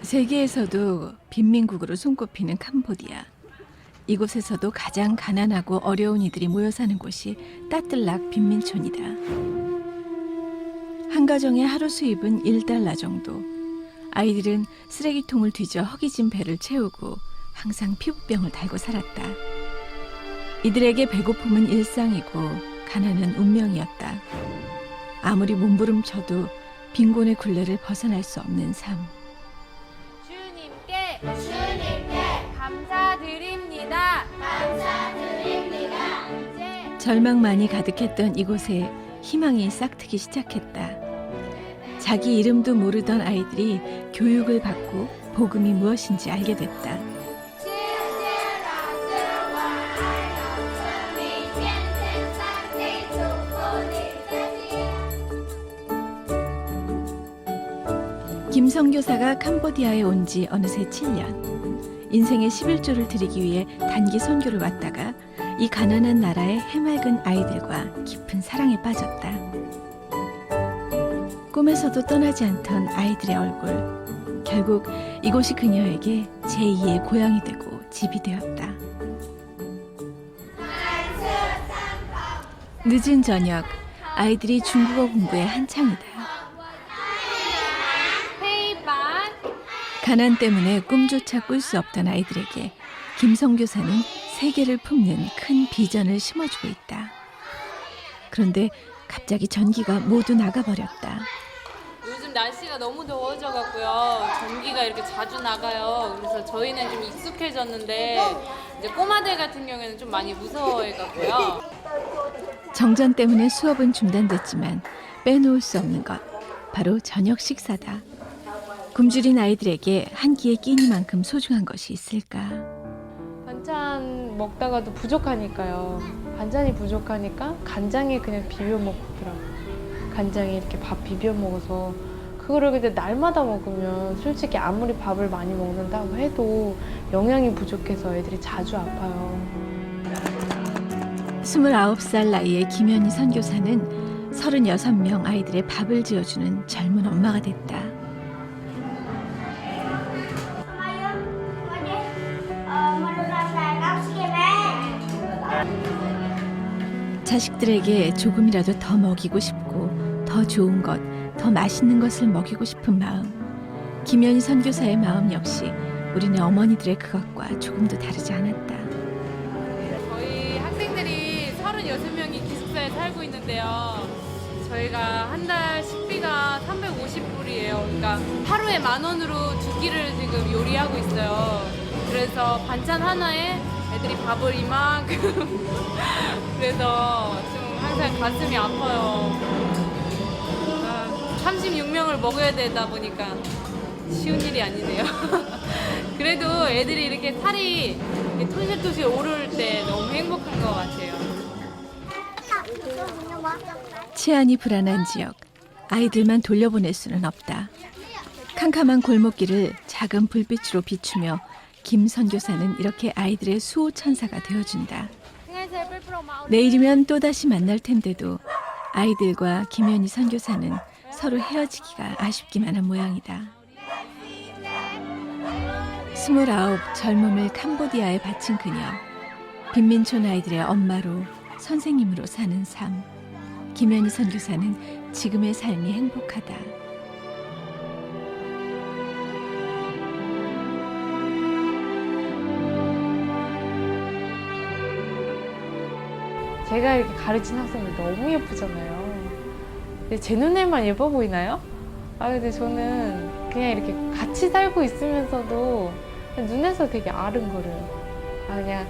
세계에서도 빈민국으로 손꼽히는 캄보디아. 이곳에서도 가장 가난하고 어려운 이들이 모여 사는 곳이 따뜰락 빈민촌이다. 한 가정의 하루 수입은 $1 정도. 아이들은 쓰레기통을 뒤져 허기진 배를 채우고 항상 피부병을 달고 살았다. 이들에게 배고픔은 일상이고 가난은 운명이었다. 아무리 몸부림쳐도 빈곤의 굴레를 벗어날 수 없는 삶. 주님께 감사드립니다. 감사드립니다. 절망만이 가득했던 이곳에 희망이 싹트기 시작했다. 자기 이름도 모르던 아이들이 교육을 받고 복음이 무엇인지 알게 됐다. 김 선교사가 캄보디아에 온 지 어느새 7년. 인생의 11조를 드리기 위해 단기 선교를 왔다가 이 가난한 나라의 해맑은 아이들과 깊은 사랑에 빠졌다. 꿈에서도 떠나지 않던 아이들의 얼굴. 결국 이곳이 그녀에게 제2의 고향이 되고 집이 되었다. 늦은 저녁, 아이들이 중국어 공부에 한창이다. 가난 때문에 꿈조차 꿀 수 없던 아이들에게 김 선교사는 세계를 품는 큰 비전을 심어주고 있다. 그런데 갑자기 전기가 모두 나가버렸다. 요즘 날씨가 너무 더워져갖고요. 전기가 이렇게 자주 나가요. 그래서 저희는 좀 익숙해졌는데 이제 꼬마들 같은 경우에는 좀 많이 무서워해갖고요. 정전 때문에 수업은 중단됐지만 빼놓을 수 없는 것, 바로 저녁 식사다. 굶주린 아이들에게 한 끼의 끼니만큼 소중한 것이 있을까? 반찬 먹다가도 부족하니까요. 반찬이 부족하니까 간장에 그냥 비벼 먹더라고요. 간장에 이렇게 밥 비벼 먹어서 그거를 근데 날마다 먹으면 솔직히 아무리 밥을 많이 먹는다고 해도 영양이 부족해서 애들이 자주 아파요. 29살 나이의 김현희 선교사는 36명 아이들의 밥을 지어주는 젊은 엄마가 됐다. 자식들에게 조금이라도 더 먹이고 싶고 더 좋은 것, 더 맛있는 것을 먹이고 싶은 마음. 김현희 선교사의 마음 역시 우리네 어머니들의 그것과 조금도 다르지 않았다. 저희 학생들이 36명이 기숙사에 살고 있는데요. 저희가 한 달 식비가 350불이에요. 그러니까 하루에 10,000원으로 2끼를 지금 요리하고 있어요. 그래서 반찬 하나에 애들이 밥을 이만큼 그래서 좀 항상 가슴이 아파요. 36명을 먹어야 되다 보니까 쉬운 일이 아니네요. 그래도 애들이 이렇게 살이 토실토실 오를 때 너무 행복한 것 같아요. 치안이 불안한 지역, 아이들만 돌려보낼 수는 없다. 캄캄한 골목길을 작은 불빛으로 비추며 김 선교사는 이렇게 아이들의 수호 천사가 되어준다. 내일이면 또다시 만날 텐데도 아이들과 김현희 선교사는 서로 헤어지기가 아쉽기만 한 모양이다. 29 젊음을 캄보디아에 바친 그녀. 빈민촌 아이들의 엄마로 선생님으로 사는 삶. 김현희 선교사는 지금의 삶이 행복하다. 제가 이렇게 가르친 학생들 너무 예쁘잖아요. 근데 제 눈에만 예뻐 보이나요? 근데 저는 그냥 이렇게 같이 살고 있으면서도 그냥 눈에서 되게 아른거려요. 그냥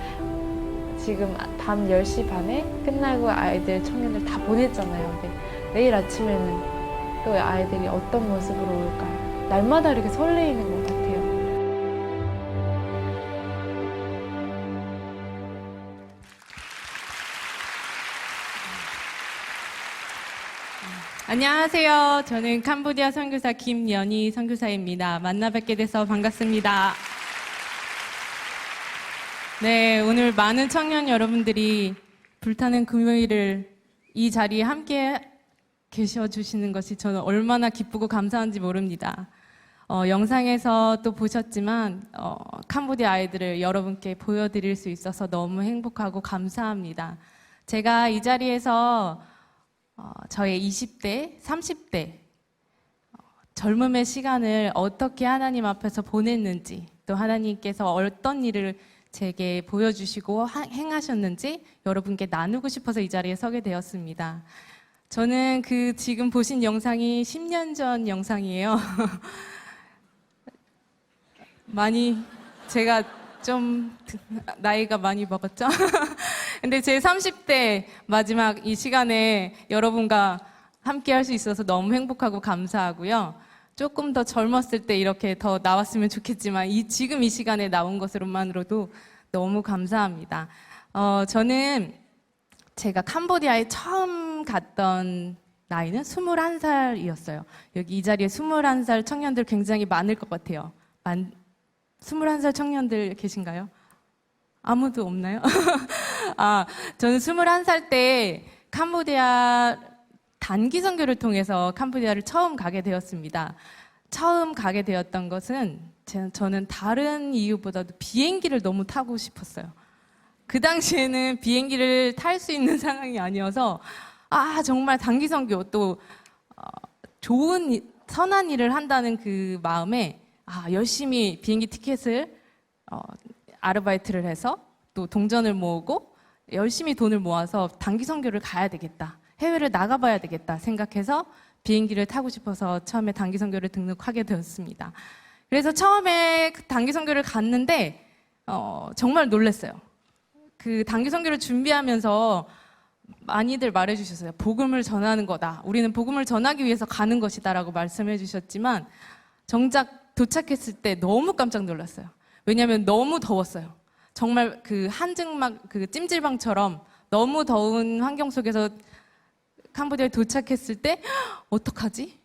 지금 밤 10시 반에 끝나고 아이들, 청년들 다 보냈잖아요. 근데 내일 아침에는 또 아이들이 어떤 모습으로 올까. 날마다 이렇게 설레이는 것 같아요. 안녕하세요. 저는 캄보디아 선교사 김연희 선교사입니다. 만나 뵙게 돼서 반갑습니다. 네, 오늘 많은 청년 여러분들이 불타는 금요일을 이 자리에 함께 계셔 주시는 것이 저는 얼마나 기쁘고 감사한지 모릅니다. 영상에서 또 보셨지만 캄보디아 아이들을 여러분께 보여드릴 수 있어서 너무 행복하고 감사합니다. 제가 이 자리에서 저의 20대, 30대 젊음의 시간을 어떻게 하나님 앞에서 보냈는지, 또 하나님께서 어떤 일을 제게 보여주시고 행하셨는지 여러분께 나누고 싶어서 이 자리에 서게 되었습니다. 저는 그 지금 보신 영상이 10년 전 영상이에요. 많이 제가 좀 나이가 많이 먹었죠? 근데 제 30대 마지막 이 시간에 여러분과 함께 할 수 있어서 너무 행복하고 감사하고요. 조금 더 젊었을 때 이렇게 더 나왔으면 좋겠지만 지금 이 시간에 나온 것으로만으로도 너무 감사합니다. 저는 제가 캄보디아에 처음 갔던 나이는 21살이었어요. 여기 이 자리에 21살 청년들 굉장히 많을 것 같아요. 21살 청년들 계신가요? 아무도 없나요? 저는 21살 때 캄보디아 단기 선교를 통해서 캄보디아를 처음 가게 되었습니다. 처음 가게 되었던 것은 저는 다른 이유보다도 비행기를 너무 타고 싶었어요. 그 당시에는 비행기를 탈 수 있는 상황이 아니어서 정말 단기 선교 또 좋은 선한 일을 한다는 그 마음에 열심히 비행기 티켓을 아르바이트를 해서 또 동전을 모으고 열심히 돈을 모아서 단기 선교를 가야 되겠다. 해외를 나가봐야 되겠다 생각해서 비행기를 타고 싶어서 처음에 단기 선교를 등록하게 되었습니다. 그래서 처음에 그 단기 선교를 갔는데 정말 놀랐어요. 그 단기 선교를 준비하면서 많이들 말해주셨어요. 복음을 전하는 거다. 우리는 복음을 전하기 위해서 가는 것이다라고 말씀해 주셨지만 정작 도착했을 때 너무 깜짝 놀랐어요. 왜냐하면 너무 더웠어요. 정말 그 한증막 그 찜질방처럼 너무 더운 환경 속에서 캄보디아에 도착했을 때 어떡하지?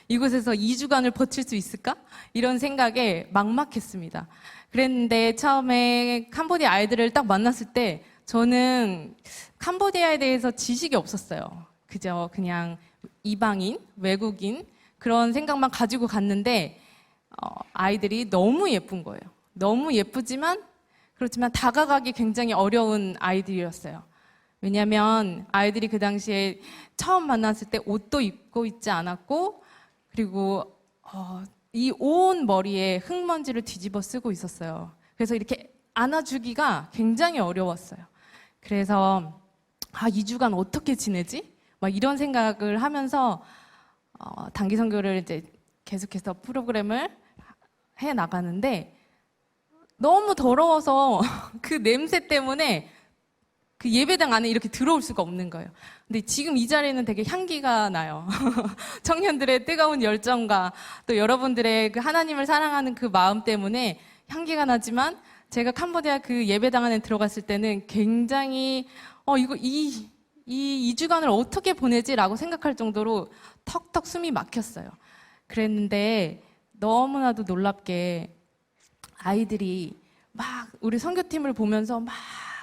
이곳에서 2주간을 버틸 수 있을까? 이런 생각에 막막했습니다. 그랬는데 처음에 캄보디아 아이들을 딱 만났을 때 저는 캄보디아에 대해서 지식이 없었어요. 그저 그냥 이방인, 외국인 그런 생각만 가지고 갔는데 아이들이 너무 예쁜 거예요. 너무 예쁘지만 그렇지만 다가가기 굉장히 어려운 아이들이었어요. 왜냐하면 아이들이 그 당시에 처음 만났을 때 옷도 입고 있지 않았고 그리고 이 온 머리에 흙먼지를 뒤집어 쓰고 있었어요. 그래서 이렇게 안아주기가 굉장히 어려웠어요. 그래서 2주간 어떻게 지내지? 막 이런 생각을 하면서 단기 선교를 이제 계속해서 프로그램을 해 나가는데 너무 더러워서 그 냄새 때문에 그 예배당 안에 이렇게 들어올 수가 없는 거예요. 근데 지금 이 자리는 되게 향기가 나요. 청년들의 뜨거운 열정과 또 여러분들의 그 하나님을 사랑하는 그 마음 때문에 향기가 나지만 제가 캄보디아 그 예배당 안에 들어갔을 때는 굉장히 이 2주간을 어떻게 보내지라고 생각할 정도로 턱턱 숨이 막혔어요. 그랬는데 너무나도 놀랍게 아이들이 막 우리 선교팀을 보면서 막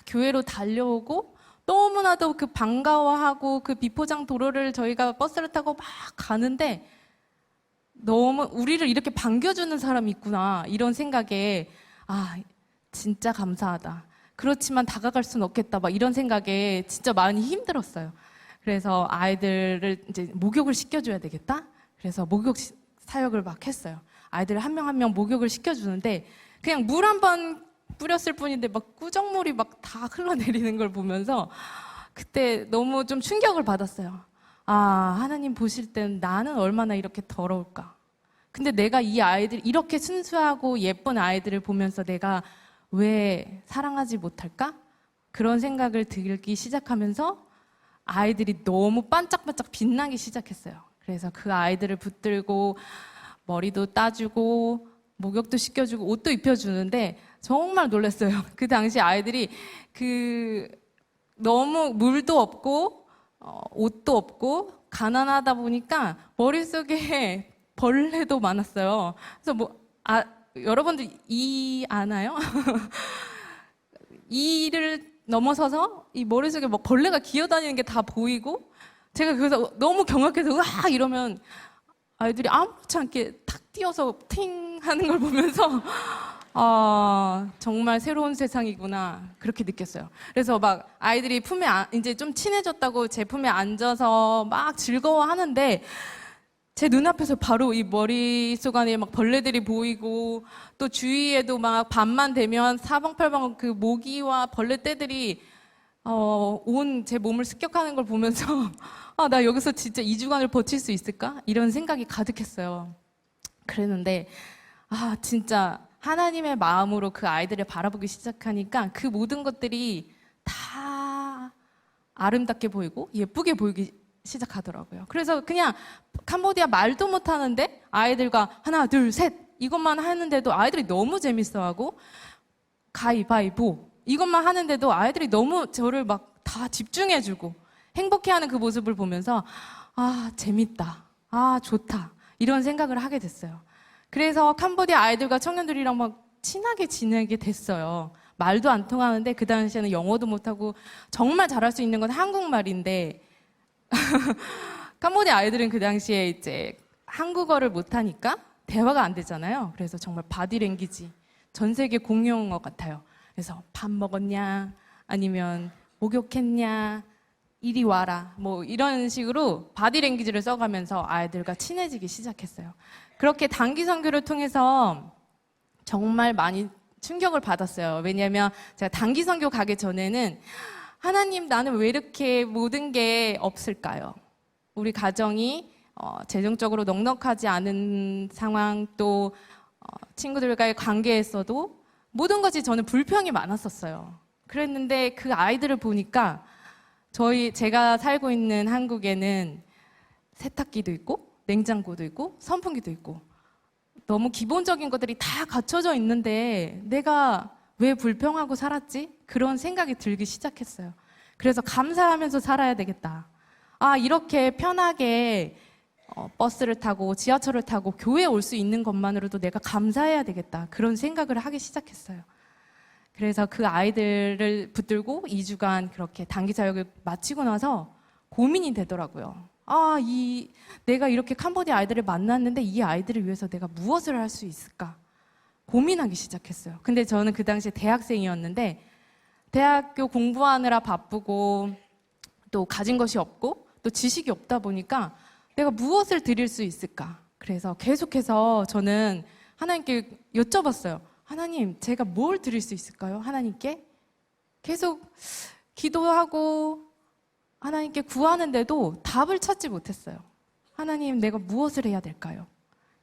교회로 달려오고 너무나도 그 반가워하고 그 비포장 도로를 저희가 버스를 타고 막 가는데 너무 우리를 이렇게 반겨주는 사람이 있구나 이런 생각에 진짜 감사하다. 그렇지만 다가갈 수는 없겠다. 막 이런 생각에 진짜 많이 힘들었어요. 그래서 아이들을 이제 목욕을 시켜줘야 되겠다. 그래서 목욕 사역을 막 했어요. 아이들 한 명 한 명 목욕을 시켜주는데 그냥 물 한 번 뿌렸을 뿐인데 막 꾸정물이 막 다 흘러내리는 걸 보면서 그때 너무 좀 충격을 받았어요. 하나님 보실 땐 나는 얼마나 이렇게 더러울까. 근데 내가 이 아이들 이렇게 순수하고 예쁜 아이들을 보면서 내가 왜 사랑하지 못할까? 그런 생각을 들기 시작하면서 아이들이 너무 반짝반짝 빛나기 시작했어요. 그래서 그 아이들을 붙들고 머리도 따주고 목욕도 시켜주고 옷도 입혀주는데 정말 놀랐어요. 그 당시 아이들이 너무 물도 없고 옷도 없고 가난하다 보니까 머릿속에 벌레도 많았어요. 그래서 여러분들 아나요? 이를 넘어서서 이 머릿속에 막 벌레가 기어다니는 게 다 보이고 제가 그래서 너무 경악해서 이러면 아이들이 아무렇지 않게 탁 뛰어서 팅 하는 걸 보면서 정말 새로운 세상이구나 그렇게 느꼈어요. 그래서 막 아이들이 품에 이제 좀 친해졌다고 제 품에 앉아서 막 즐거워하는데 제 눈앞에서 바로 이 머릿속 안에 막 벌레들이 보이고 또 주위에도 막 밤만 되면 사방팔방 그 모기와 벌레 떼들이 온 제 몸을 습격하는 걸 보면서 나 여기서 진짜 2주간을 버틸 수 있을까? 이런 생각이 가득했어요. 그랬는데 진짜 하나님의 마음으로 그 아이들을 바라보기 시작하니까 그 모든 것들이 다 아름답게 보이고 예쁘게 보이기 시작하더라고요. 그래서 그냥 캄보디아 말도 못하는데 아이들과 하나 둘 셋 이것만 하는데도 아이들이 너무 재밌어하고 가위바위보 이것만 하는데도 아이들이 너무 저를 막 다 집중해주고 행복해하는 그 모습을 보면서 재밌다, 좋다 이런 생각을 하게 됐어요. 그래서 캄보디아 아이들과 청년들이랑 막 친하게 지내게 됐어요. 말도 안 통하는데 그 당시에는 영어도 못하고 정말 잘할 수 있는 건 한국말인데 캄보디아 아이들은 그 당시에 이제 한국어를 못하니까 대화가 안 되잖아요. 그래서 정말 바디랭귀지 전 세계 공용어 같아요. 그래서 밥 먹었냐 아니면 목욕했냐 이리 와라 뭐 이런 식으로 바디랭귀지를 써가면서 아이들과 친해지기 시작했어요. 그렇게 단기 선교를 통해서 정말 많이 충격을 받았어요. 왜냐하면 제가 단기 선교 가기 전에는 하나님 나는 왜 이렇게 모든 게 없을까요? 우리 가정이 재정적으로 넉넉하지 않은 상황 또 친구들과의 관계에서도 모든 것이 저는 불평이 많았었어요. 그랬는데 그 아이들을 보니까 제가 살고 있는 한국에는 세탁기도 있고 냉장고도 있고 선풍기도 있고 너무 기본적인 것들이 다 갖춰져 있는데 내가 왜 불평하고 살았지? 그런 생각이 들기 시작했어요. 그래서 감사하면서 살아야 되겠다. 이렇게 편하게 버스를 타고 지하철을 타고 교회에 올 수 있는 것만으로도 내가 감사해야 되겠다. 그런 생각을 하기 시작했어요. 그래서 그 아이들을 붙들고 2주간 그렇게 단기 사역을 마치고 나서 고민이 되더라고요. 내가 이렇게 캄보디아 아이들을 만났는데 이 아이들을 위해서 내가 무엇을 할 수 있을까? 고민하기 시작했어요. 근데 저는 그 당시에 대학생이었는데 대학교 공부하느라 바쁘고 또 가진 것이 없고 또 지식이 없다 보니까 내가 무엇을 드릴 수 있을까? 그래서 계속해서 저는 하나님께 여쭤봤어요. 하나님, 제가 뭘 드릴 수 있을까요? 하나님께? 계속 기도하고 하나님께 구하는데도 답을 찾지 못했어요. 하나님, 내가 무엇을 해야 될까요?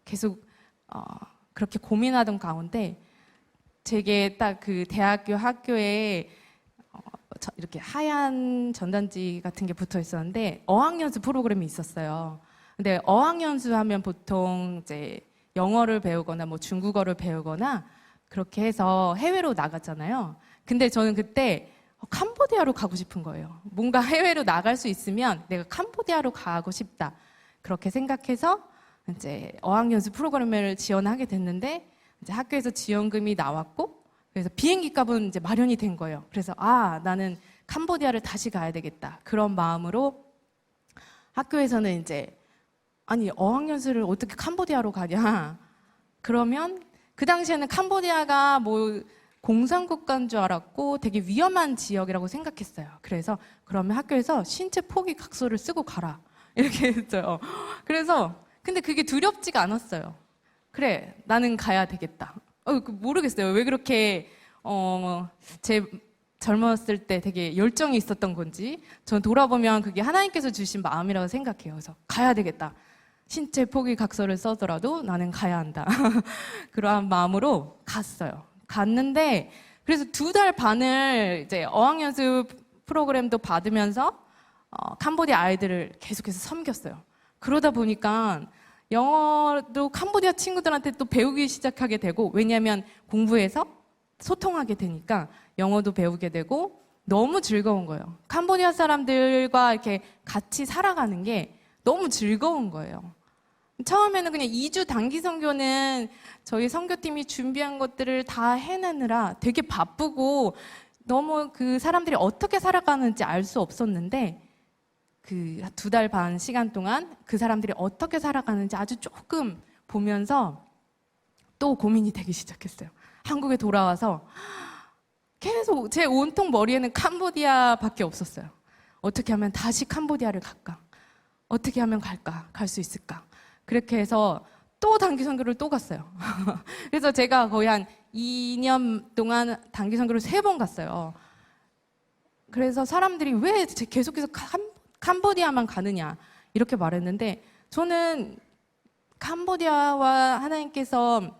계속 그렇게 고민하던 가운데 제게 딱 그 대학교 학교에 이렇게 하얀 전단지 같은 게 붙어 있었는데 어학연수 프로그램이 있었어요. 근데 어학연수 하면 보통 이제 영어를 배우거나 뭐 중국어를 배우거나 그렇게 해서 해외로 나갔잖아요. 근데 저는 그때 캄보디아로 가고 싶은 거예요. 뭔가 해외로 나갈 수 있으면 내가 캄보디아로 가고 싶다. 그렇게 생각해서 이제 어학연수 프로그램을 지원하게 됐는데 이제 학교에서 지원금이 나왔고 그래서 비행기 값은 이제 마련이 된 거예요. 그래서 나는 캄보디아를 다시 가야 되겠다. 그런 마음으로 학교에서는 이제 어학연수를 어떻게 캄보디아로 가냐. 그러면 그 당시에는 캄보디아가 뭐 공산국가인 줄 알았고 되게 위험한 지역이라고 생각했어요. 그래서 그러면 학교에서 신체 포기 각서를 쓰고 가라. 이렇게 했어요. 그래서 근데 그게 두렵지가 않았어요. 그래, 나는 가야 되겠다. 모르겠어요. 왜 그렇게 제 젊었을 때 되게 열정이 있었던 건지 전 돌아보면 그게 하나님께서 주신 마음이라고 생각해요. 그래서 가야 되겠다. 신체 포기 각서를 써더라도 나는 가야 한다. 그러한 마음으로 갔어요. 갔는데 그래서 2달 반을 이제 어학연수 프로그램도 받으면서 캄보디아 아이들을 계속해서 섬겼어요. 그러다 보니까 영어도 캄보디아 친구들한테 또 배우기 시작하게 되고 왜냐하면 공부해서 소통하게 되니까 영어도 배우게 되고 너무 즐거운 거예요. 캄보디아 사람들과 이렇게 같이 살아가는 게 너무 즐거운 거예요. 처음에는 그냥 2주 단기 선교는 저희 선교팀이 준비한 것들을 다 해내느라 되게 바쁘고 너무 그 사람들이 어떻게 살아가는지 알 수 없었는데 그 2달 반 시간 동안 그 사람들이 어떻게 살아가는지 아주 조금 보면서 또 고민이 되기 시작했어요. 한국에 돌아와서 계속 제 온통 머리에는 캄보디아밖에 없었어요. 어떻게 하면 다시 캄보디아를 갈까? 어떻게 하면 갈까? 갈 수 있을까? 그렇게 해서 또 단기 선교를 또 갔어요. 그래서 제가 거의 한 2년 동안 단기 선교를 3번 갔어요. 그래서 사람들이 왜 계속해서 캄보디아만 가느냐 이렇게 말했는데 저는 캄보디아와 하나님께서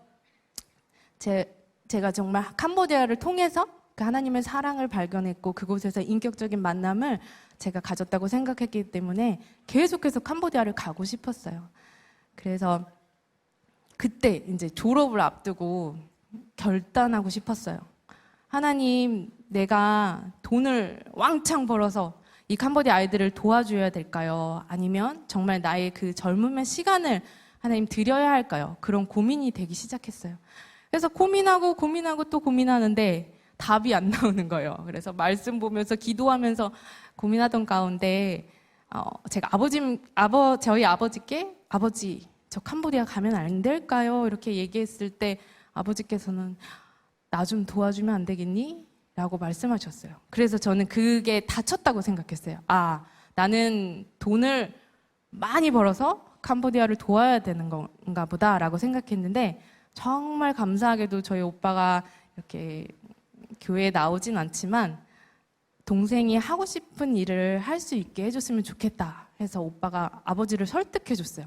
제가 정말 캄보디아를 통해서 그 하나님의 사랑을 발견했고 그곳에서 인격적인 만남을 제가 가졌다고 생각했기 때문에 계속해서 캄보디아를 가고 싶었어요. 그래서 그때 이제 졸업을 앞두고 결단하고 싶었어요. 하나님, 내가 돈을 왕창 벌어서 이 캄보디아 아이들을 도와줘야 될까요? 아니면 정말 나의 그 젊음의 시간을 하나님 드려야 할까요? 그런 고민이 되기 시작했어요. 그래서 고민하고 또 고민하는데 답이 안 나오는 거예요. 그래서 말씀 보면서 기도하면서 고민하던 가운데 제가 저희 아버지께 아버지, 저 캄보디아 가면 안 될까요? 이렇게 얘기했을 때 아버지께서는 나 좀 도와주면 안 되겠니? 라고 말씀하셨어요. 그래서 저는 그게 다쳤다고 생각했어요. 아, 나는 돈을 많이 벌어서 캄보디아를 도와야 되는 건가 보다라고 생각했는데 정말 감사하게도 저희 오빠가 이렇게 교회에 나오진 않지만 동생이 하고 싶은 일을 할 수 있게 해줬으면 좋겠다 해서 오빠가 아버지를 설득해줬어요.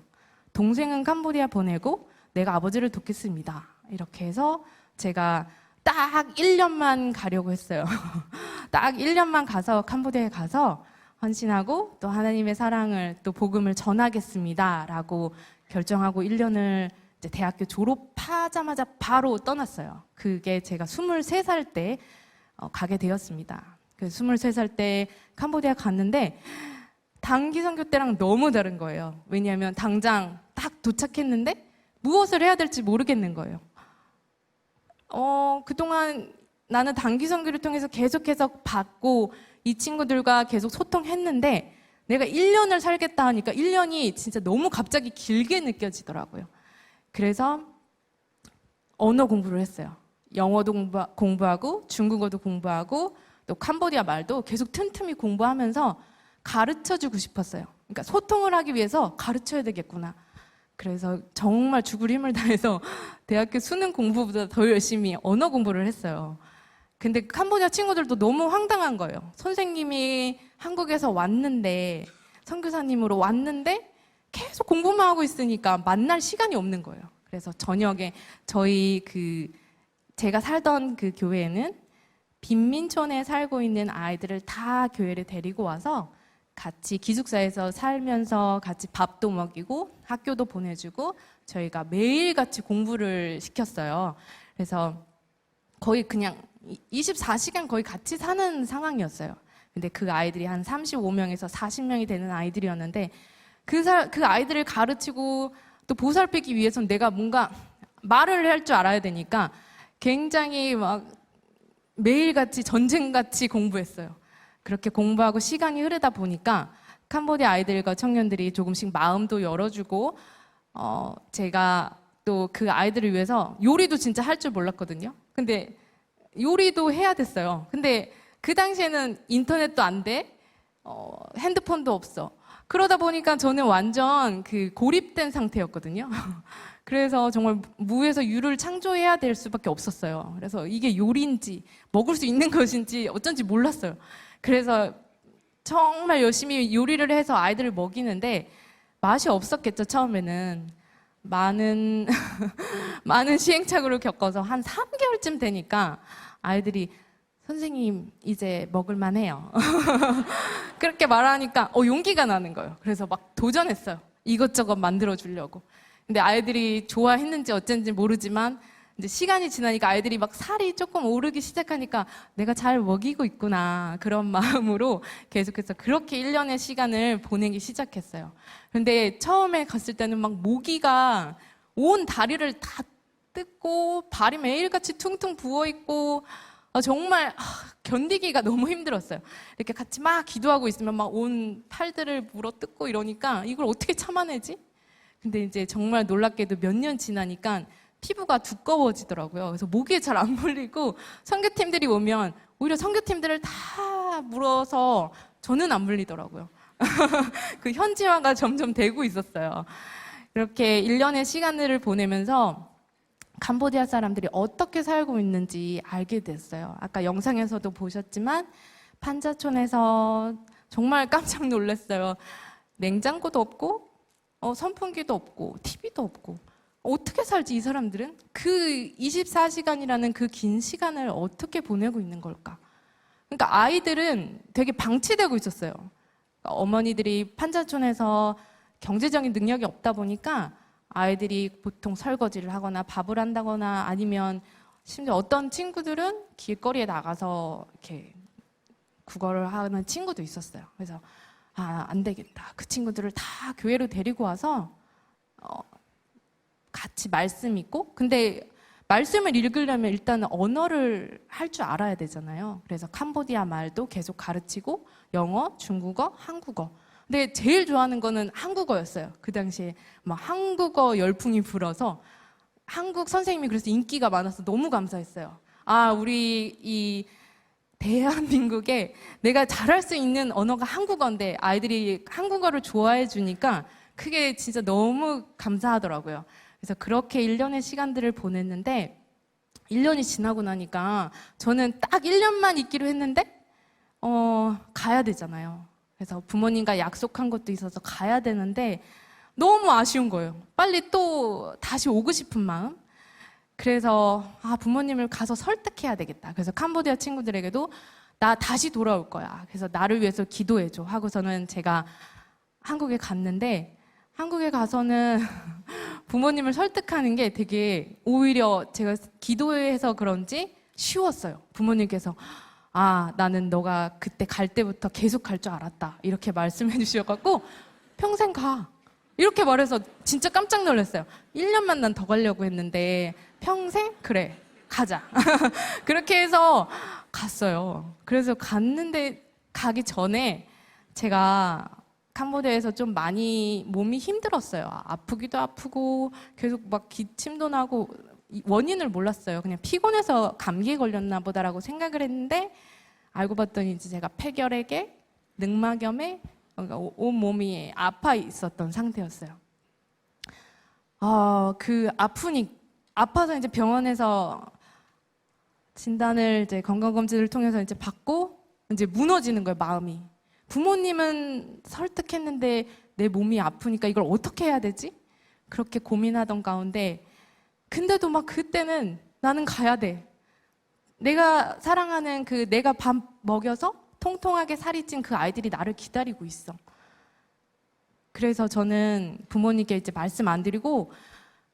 동생은 캄보디아 보내고 내가 아버지를 돕겠습니다. 이렇게 해서 제가 딱 1년만 가려고 했어요. 딱 1년만 가서 캄보디아에 가서 헌신하고 또 하나님의 사랑을 또 복음을 전하겠습니다 라고 결정하고 1년을 이제 대학교 졸업하자마자 바로 떠났어요. 그게 제가 23살 때 가게 되었습니다. 그 23살 때 캄보디아 갔는데 단기 선교 때랑 너무 다른 거예요. 왜냐하면 당장 딱 도착했는데 무엇을 해야 될지 모르겠는 거예요. 그동안 나는 단기 선교를 통해서 계속해서 받고 이 친구들과 계속 소통했는데 내가 1년을 살겠다 하니까 1년이 진짜 너무 갑자기 길게 느껴지더라고요. 그래서 언어 공부를 했어요. 영어도 공부하고 중국어도 공부하고 또 캄보디아 말도 계속 틈틈이 공부하면서 가르쳐주고 싶었어요. 그러니까 소통을 하기 위해서 가르쳐야 되겠구나. 그래서 정말 죽을 힘을 다해서 대학교 수능 공부보다 더 열심히 언어 공부를 했어요. 근데 캄보디아 친구들도 너무 황당한 거예요. 선생님이 한국에서 왔는데 선교사님으로 왔는데 계속 공부만 하고 있으니까 만날 시간이 없는 거예요. 그래서 저녁에 제가 살던 그 교회에는 빈민촌에 살고 있는 아이들을 다 교회를 데리고 와서 같이 기숙사에서 살면서 같이 밥도 먹이고 학교도 보내주고 저희가 매일같이 공부를 시켰어요. 그래서 거의 그냥 24시간 거의 같이 사는 상황이었어요. 근데 그 아이들이 한 35명에서 40명이 되는 아이들이었는데 그 아이들을 가르치고 또 보살피기 위해서는 내가 뭔가 말을 할 줄 알아야 되니까 굉장히 막 매일같이 전쟁같이 공부했어요. 그렇게 공부하고 시간이 흐르다 보니까 캄보디아 아이들과 청년들이 조금씩 마음도 열어주고 제가 또 그 아이들을 위해서 요리도 진짜 할 줄 몰랐거든요. 근데 요리도 해야 됐어요. 근데 그 당시에는 인터넷도 안 돼, 핸드폰도 없어. 그러다 보니까 저는 완전 고립된 상태였거든요. 그래서 정말 무에서 유를 창조해야 될 수밖에 없었어요. 그래서 이게 요리인지 먹을 수 있는 것인지 어쩐지 몰랐어요. 그래서 정말 열심히 요리를 해서 아이들을 먹이는데 맛이 없었겠죠, 처음에는. 많은 시행착오를 겪어서 한 3개월쯤 되니까 아이들이 선생님 이제 먹을만 해요. 그렇게 말하니까 용기가 나는 거예요. 그래서 막 도전했어요. 이것저것 만들어 주려고. 근데 아이들이 좋아했는지 어쩐지 모르지만 이제 시간이 지나니까 아이들이 막 살이 조금 오르기 시작하니까 내가 잘 먹이고 있구나 그런 마음으로 계속해서 그렇게 1년의 시간을 보내기 시작했어요. 근데 처음에 갔을 때는 막 모기가 온 다리를 다 뜯고 발이 매일같이 퉁퉁 부어있고 정말 견디기가 너무 힘들었어요. 이렇게 같이 막 기도하고 있으면 막 온 팔들을 물어뜯고 이러니까 이걸 어떻게 참아내지? 근데 이제 정말 놀랍게도 몇 년 지나니까 피부가 두꺼워지더라고요. 그래서 목이 잘 안 물리고 선교팀들이 오면 오히려 선교팀들을 다 물어서 저는 안 물리더라고요. 그 현지화가 점점 되고 있었어요. 이렇게 1년의 시간을 보내면서 캄보디아 사람들이 어떻게 살고 있는지 알게 됐어요. 아까 영상에서도 보셨지만 판자촌에서 정말 깜짝 놀랐어요. 냉장고도 없고 선풍기도 없고 TV도 없고 어떻게 살지 이 사람들은? 그 24시간이라는 그 긴 시간을 어떻게 보내고 있는 걸까? 그러니까 아이들은 되게 방치되고 있었어요. 그러니까 어머니들이 판자촌에서 경제적인 능력이 없다 보니까 아이들이 보통 설거지를 하거나 밥을 한다거나 아니면 심지어 어떤 친구들은 길거리에 나가서 이렇게 국어를 하는 친구도 있었어요. 그래서 안 되겠다. 그 친구들을 다 교회로 데리고 와서 같이 말씀 읽고, 근데 말씀을 읽으려면 일단은 언어를 할 줄 알아야 되잖아요. 그래서 캄보디아 말도 계속 가르치고 영어, 중국어, 한국어. 근데 제일 좋아하는 거는 한국어였어요. 그 당시에 막 한국어 열풍이 불어서 한국 선생님이 그래서 인기가 많아서 너무 감사했어요. 우리 이 대한민국에 내가 잘할 수 있는 언어가 한국어인데 아이들이 한국어를 좋아해 주니까 그게 진짜 너무 감사하더라고요. 그래서 그렇게 1년의 시간들을 보냈는데 1년이 지나고 나니까 저는 딱 1년만 있기로 했는데 가야 되잖아요. 그래서 부모님과 약속한 것도 있어서 가야 되는데 너무 아쉬운 거예요. 빨리 또 다시 오고 싶은 마음. 그래서 부모님을 가서 설득해야 되겠다. 그래서 캄보디아 친구들에게도 나 다시 돌아올 거야. 그래서 나를 위해서 기도해줘 하고서는 제가 한국에 갔는데 한국에 가서는 부모님을 설득하는 게 되게 오히려 제가 기도해서 그런지 쉬웠어요. 부모님께서 나는 너가 그때 갈 때부터 계속 갈 줄 알았다. 이렇게 말씀해 주셔갖고 평생 가. 이렇게 말해서 진짜 깜짝 놀랐어요. 1년만 난 더 가려고 했는데 평생? 그래, 가자. 그렇게 해서 갔어요. 그래서 갔는데 가기 전에 제가 캄보디아에서 좀 많이 몸이 힘들었어요. 아프기도 아프고 계속 막 기침도 나고 원인을 몰랐어요. 그냥 피곤해서 감기에 걸렸나 보다라고 생각을 했는데 알고 봤더니 이제 제가 폐결핵에 늑막염에 그러니까 온 몸이 아파 있었던 상태였어요. 아파서 이제 병원에서 진단을 이제 건강검진을 통해서 이제 받고 이제 무너지는 거예요, 마음이. 부모님은 설득했는데 내 몸이 아프니까 이걸 어떻게 해야 되지? 그렇게 고민하던 가운데 근데도 막 그때는 나는 가야 돼. 내가 사랑하는 내가 밥 먹여서 통통하게 살이 찐 그 아이들이 나를 기다리고 있어. 그래서 저는 부모님께 이제 말씀 안 드리고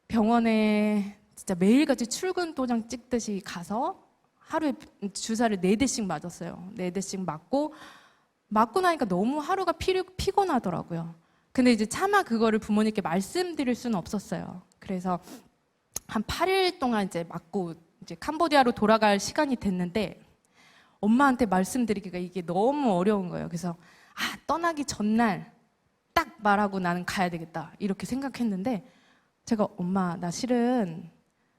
병원에 진짜 매일같이 출근 도장 찍듯이 가서 하루에 주사를 4대씩 맞았어요. 4대씩 맞고 나니까 너무 하루가 피곤하더라고요. 근데 이제 차마 그거를 부모님께 말씀드릴 수는 없었어요. 그래서 한 8일 동안 이제 맞고 이제 캄보디아로 돌아갈 시간이 됐는데 엄마한테 말씀드리기가 이게 너무 어려운 거예요. 그래서 떠나기 전날 딱 말하고 나는 가야 되겠다 이렇게 생각했는데 제가 엄마 나 실은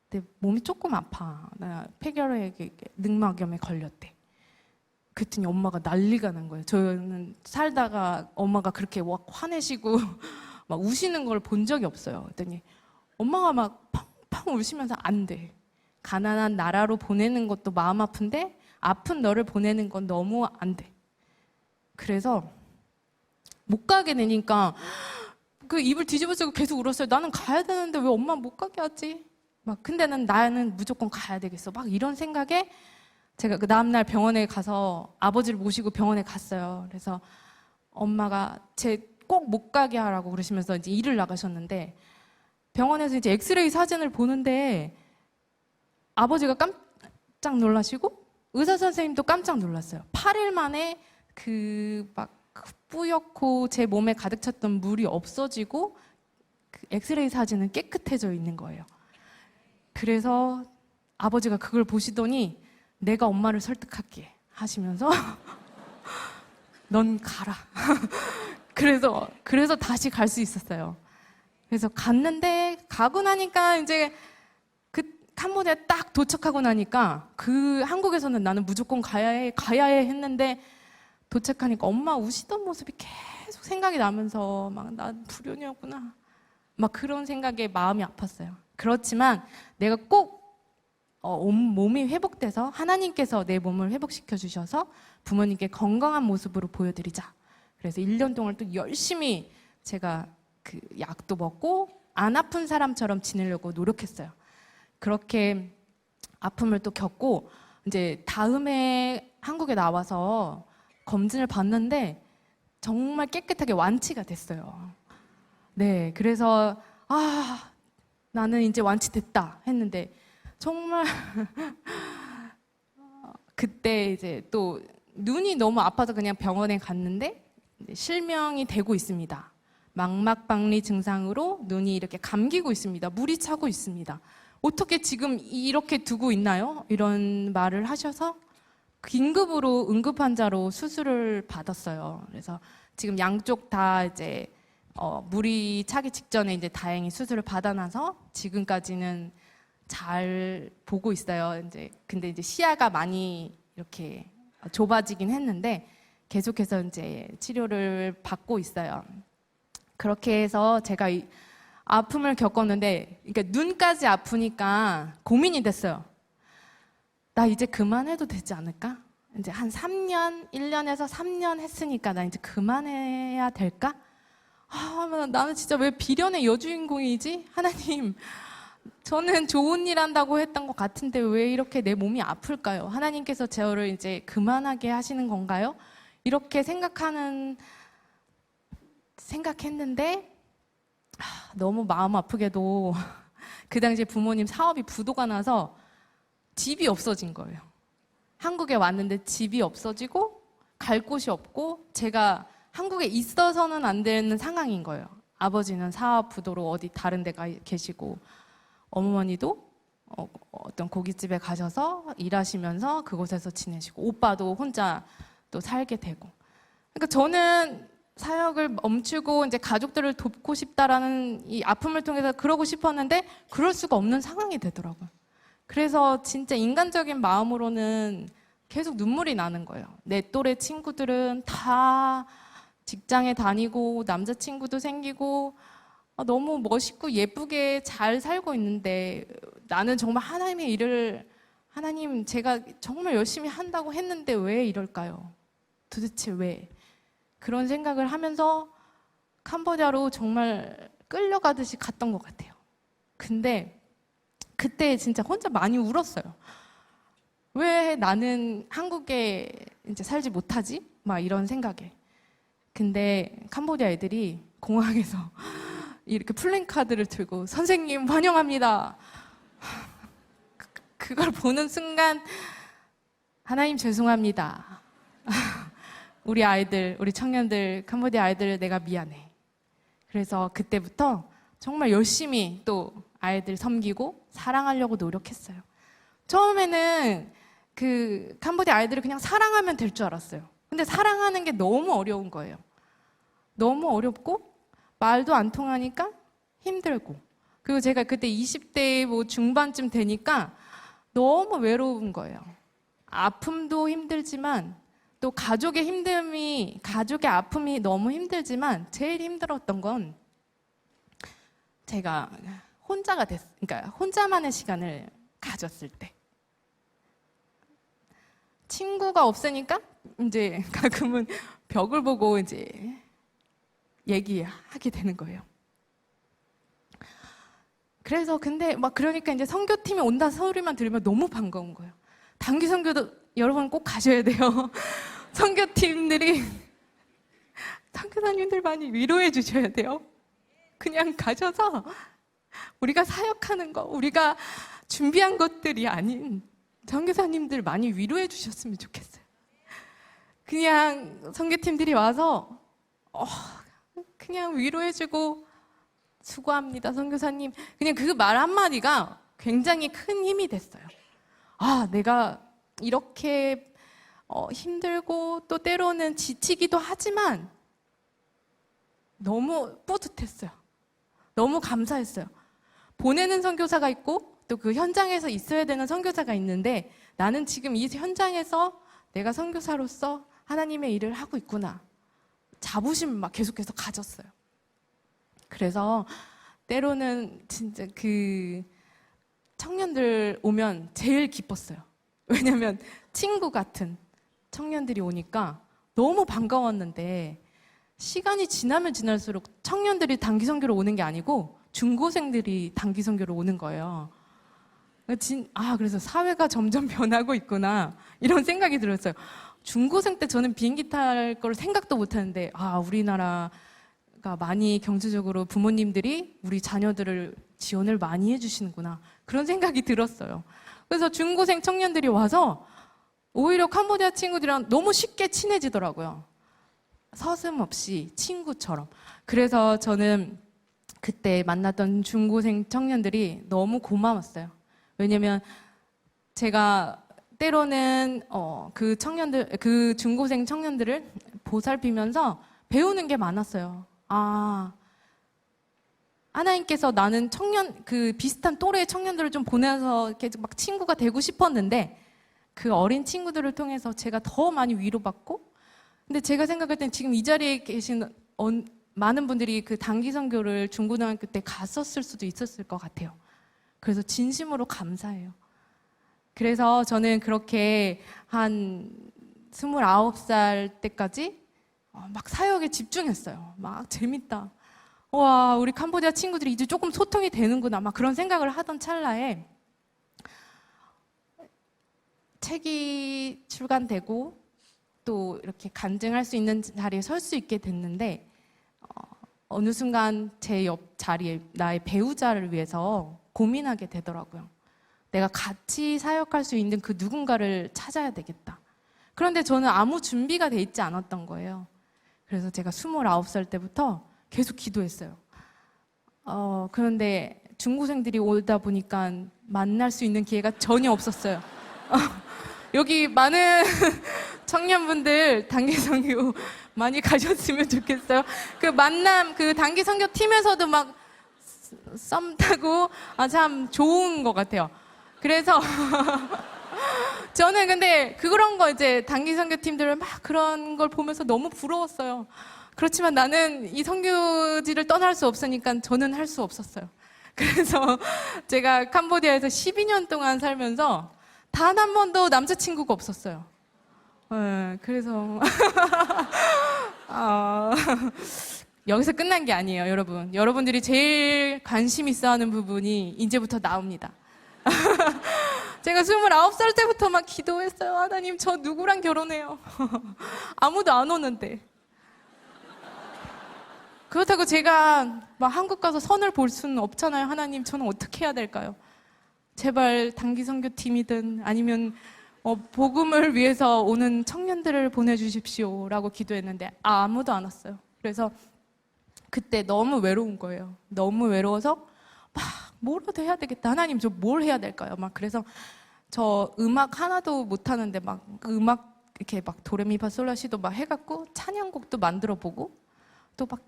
내 몸이 조금 아파. 나 폐결핵에 늑막염에 걸렸대. 그랬더니 엄마가 난리가 난 거예요. 저는 살다가 엄마가 그렇게 화내시고 막 우시는 걸 본 적이 없어요. 그랬더니 엄마가 막 펑펑 우시면서 안 돼. 가난한 나라로 보내는 것도 마음 아픈데 아픈 너를 보내는 건 너무 안 돼. 그래서 못 가게 되니까 그 입을 뒤집어 쓰고 계속 울었어요. 나는 가야 되는데 왜 엄마 못 가게 하지? 근데 나는 무조건 가야 되겠어. 막 이런 생각에 제가 그 다음날 병원에 가서 아버지를 모시고 병원에 갔어요. 그래서 엄마가 꼭 못 가게 하라고 그러시면서 이제 일을 나가셨는데 병원에서 이제 엑스레이 사진을 보는데 아버지가 깜짝 놀라시고 의사 선생님도 깜짝 놀랐어요. 8일 만에 뿌옇고 제 몸에 가득 찼던 물이 없어지고 그 엑스레이 사진은 깨끗해져 있는 거예요. 그래서 아버지가 그걸 보시더니 내가 엄마를 설득할게 하시면서 넌 가라. 그래서 다시 갈 수 있었어요. 그래서 갔는데 가고 나니까 이제 그 캄보디아 딱 도착하고 나니까 그 한국에서는 나는 무조건 가야 해 했는데 도착하니까 엄마 우시던 모습이 계속 생각이 나면서 막 난 불효녀구나. 막 그런 생각에 마음이 아팠어요. 그렇지만 내가 꼭 몸이 회복돼서 하나님께서 내 몸을 회복시켜 주셔서 부모님께 건강한 모습으로 보여드리자. 그래서 1년 동안 또 열심히 제가 그 약도 먹고 안 아픈 사람처럼 지내려고 노력했어요. 그렇게 아픔을 또 겪고 이제 다음에 한국에 나와서 검진을 받는데 정말 깨끗하게 완치가 됐어요. 네, 그래서 나는 이제 완치됐다 했는데 정말 그때 이제 또 눈이 너무 아파서 그냥 병원에 갔는데 실명이 되고 있습니다. 망막박리 증상으로 눈이 이렇게 감기고 있습니다. 물이 차고 있습니다. 어떻게 지금 이렇게 두고 있나요? 이런 말을 하셔서 긴급으로 응급환자로 수술을 받았어요. 그래서 지금 양쪽 다 이제 물이 차기 직전에 이제 다행히 수술을 받아놔서 지금까지는 잘 보고 있어요. 근데 이제 시야가 많이 이렇게 좁아지긴 했는데 계속해서 이제 치료를 받고 있어요. 그렇게 해서 제가 이 아픔을 겪었는데, 그러니까 눈까지 아프니까 고민이 됐어요. 나 이제 그만해도 되지 않을까? 이제 한 3년, 1년에서 3년 했으니까 나 이제 그만해야 될까? 나는 진짜 왜 비련의 여주인공이지? 하나님, 저는 좋은 일 한다고 했던 것 같은데 왜 이렇게 내 몸이 아플까요? 하나님께서 저를 이제 그만하게 하시는 건가요? 이렇게 생각했는데 너무 마음 아프게도 그 당시에 부모님 사업이 부도가 나서 집이 없어진 거예요. 한국에 왔는데 집이 없어지고 갈 곳이 없고 제가 한국에 있어서는 안 되는 상황인 거예요. 아버지는 사업 부도로 어디 다른 데 계시고 어머니도 어떤 고깃집에 가셔서 일하시면서 그곳에서 지내시고 오빠도 혼자 또 살게 되고, 그러니까 저는 사역을 멈추고 이제 가족들을 돕고 싶다라는 이 아픔을 통해서 그러고 싶었는데 그럴 수가 없는 상황이 되더라고요. 그래서 진짜 인간적인 마음으로는 계속 눈물이 나는 거예요. 내 또래 친구들은 다 직장에 다니고 남자친구도 생기고 너무 멋있고 예쁘게 잘 살고 있는데 나는 정말 하나님의 일을 하나님 제가 정말 열심히 한다고 했는데 왜 이럴까요? 도대체 왜? 그런 생각을 하면서 캄보디아로 정말 끌려가듯이 갔던 것 같아요. 근데 그때 진짜 혼자 많이 울었어요. 왜 나는 한국에 이제 살지 못하지? 막 이런 생각에. 근데 캄보디아 애들이 공항에서 이렇게 플랜카드를 들고 선생님 환영합니다. 그걸 보는 순간 하나님 죄송합니다. 우리 아이들, 우리 청년들, 캄보디아 아이들 내가 미안해. 그래서 그때부터 정말 열심히 또 아이들 섬기고 사랑하려고 노력했어요. 처음에는 그 캄보디아 아이들을 그냥 사랑하면 될 줄 알았어요. 근데 사랑하는 게 너무 어려운 거예요. 너무 어렵고 말도 안 통하니까 힘들고, 그리고 제가 그때 20대 뭐 중반쯤 되니까 너무 외로운 거예요. 아픔도 힘들지만 또 가족의 아픔이 너무 힘들지만 제일 힘들었던 건 제가 그러니까 혼자만의 시간을 가졌을 때. 친구가 없으니까 이제 가끔은 벽을 보고 이제 얘기하게 되는 거예요. 그래서 근데 막 그러니까 이제 선교팀이 온다 소리만 들으면 너무 반가운 거예요. 단기 선교도 여러분 꼭 가셔야 돼요. 선교팀들이 선교사님들 많이 위로해 주셔야 돼요. 그냥 가셔서 우리가 사역하는 거, 우리가 준비한 것들이 아닌 선교사님들 많이 위로해 주셨으면 좋겠어요. 그냥 선교팀들이 와서 그냥 위로해주고 수고합니다 선교사님, 그냥 그 말 한마디가 굉장히 큰 힘이 됐어요. 내가 이렇게 힘들고 또 때로는 지치기도 하지만 너무 뿌듯했어요. 너무 감사했어요. 보내는 선교사가 있고 또 그 현장에서 있어야 되는 선교사가 있는데 나는 지금 이 현장에서 내가 선교사로서 하나님의 일을 하고 있구나. 자부심을 막 계속해서 가졌어요. 그래서 때로는 진짜 그 청년들 오면 제일 기뻤어요. 왜냐면 친구 같은 청년들이 오니까 너무 반가웠는데 시간이 지나면 지날수록 청년들이 단기 선교로 오는 게 아니고 중고생들이 단기 선교로 오는 거예요. 그래서 사회가 점점 변하고 있구나 이런 생각이 들었어요. 중고생 때 저는 비행기 탈 걸 생각도 못 했는데 우리나라가 많이 경제적으로 부모님들이 우리 자녀들을 지원을 많이 해주시는구나 그런 생각이 들었어요. 그래서 중고생 청년들이 와서 오히려 캄보디아 친구들이랑 너무 쉽게 친해지더라고요. 서슴없이 친구처럼. 그래서 저는 그때 만났던 중고생 청년들이 너무 고마웠어요. 왜냐면 제가 때로는 그 중고생 청년들을 보살피면서 배우는 게 많았어요. 하나님께서 나는 그 비슷한 또래의 청년들을 좀 보내서 이렇게 막 친구가 되고 싶었는데 그 어린 친구들을 통해서 제가 더 많이 위로받고 근데 제가 생각할 땐 지금 이 자리에 계신 많은 분들이 그 단기 선교를 중고등학교 때 갔었을 수도 있었을 것 같아요. 그래서 진심으로 감사해요. 그래서 저는 그렇게 한 29살 때까지 막 사역에 집중했어요. 막 재밌다. 와, 우리 캄보디아 친구들이 이제 조금 소통이 되는구나. 막 그런 생각을 하던 찰나에 책이 출간되고 또 이렇게 간증할 수 있는 자리에 설 수 있게 됐는데 어느 순간 제 옆 자리에 나의 배우자를 위해서 고민하게 되더라고요. 내가 같이 사역할 수 있는 그 누군가를 찾아야 되겠다. 그런데 저는 아무 준비가 돼 있지 않았던 거예요. 그래서 제가 29살 때부터 계속 기도했어요. 그런데 중고생들이 오다 보니까 만날 수 있는 기회가 전혀 없었어요. 여기 많은 청년분들 단기 선교 많이 가셨으면 좋겠어요. 그 단기 선교 팀에서도 막 썸 타고 참 좋은 것 같아요. 그래서 저는 근데 그런 거 이제 단기 선교 팀들을 막 그런 걸 보면서 너무 부러웠어요. 그렇지만 나는 이 선교지를 떠날 수 없으니까 저는 할 수 없었어요. 그래서 제가 캄보디아에서 12년 동안 살면서 단 한 번도 남자친구가 없었어요. 그래서 여기서 끝난 게 아니에요, 여러분. 여러분들이 제일 관심 있어 하는 부분이 이제부터 나옵니다. 제가 29살 때부터 막 기도했어요. 하나님, 저 누구랑 결혼해요? 아무도 안 오는데. 그렇다고 제가 막 한국 가서 선을 볼 수는 없잖아요. 하나님, 저는 어떻게 해야 될까요? 제발 단기 선교팀이든 아니면 복음을 위해서 오는 청년들을 보내주십시오라고 기도했는데 아무도 안 왔어요. 그래서 그때 너무 외로운 거예요. 너무 외로워서 막 뭐라도 해야 되겠다. 하나님, 저 뭘 해야 될까요? 막 그래서 저 음악 하나도 못 하는데 막 음악 이렇게 막 도레미파솔라시도 막 해갖고 찬양곡도 만들어 보고 또 막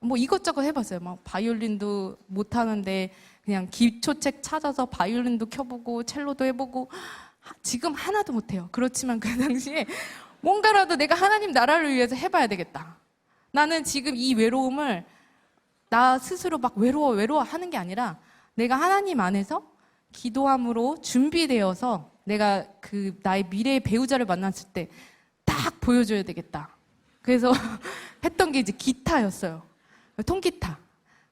뭐 이것저것 해봤어요. 막 바이올린도 못 하는데 그냥 기초책 찾아서 바이올린도 켜보고 첼로도 해보고 지금 하나도 못해요. 그렇지만 그 당시에 뭔가라도 내가 하나님 나라를 위해서 해봐야 되겠다. 나는 지금 이 외로움을 나 스스로 막 외로워 하는 게 아니라 내가 하나님 안에서 기도함으로 준비되어서 내가 그 나의 미래의 배우자를 만났을 때 딱 보여줘야 되겠다. 그래서 했던 게 이제 기타였어요. 통기타.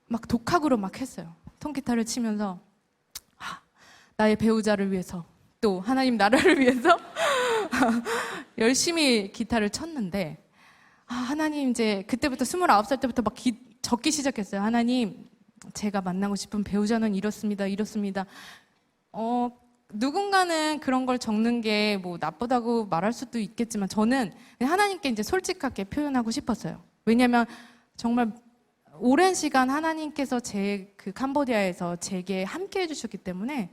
막 독학으로 막 했어요. 통기타를 치면서 나의 배우자를 위해서 또 하나님 나라를 위해서 열심히 기타를 쳤는데 하나님 이제 그때부터 29살 때부터 막 적기 시작했어요. 하나님, 제가 만나고 싶은 배우자는 이렇습니다. 누군가는 그런 걸 적는 게 뭐 나쁘다고 말할 수도 있겠지만 저는 하나님께 이제 솔직하게 표현하고 싶었어요. 왜냐면 정말 오랜 시간 하나님께서 그 캄보디아에서 제게 함께 해주셨기 때문에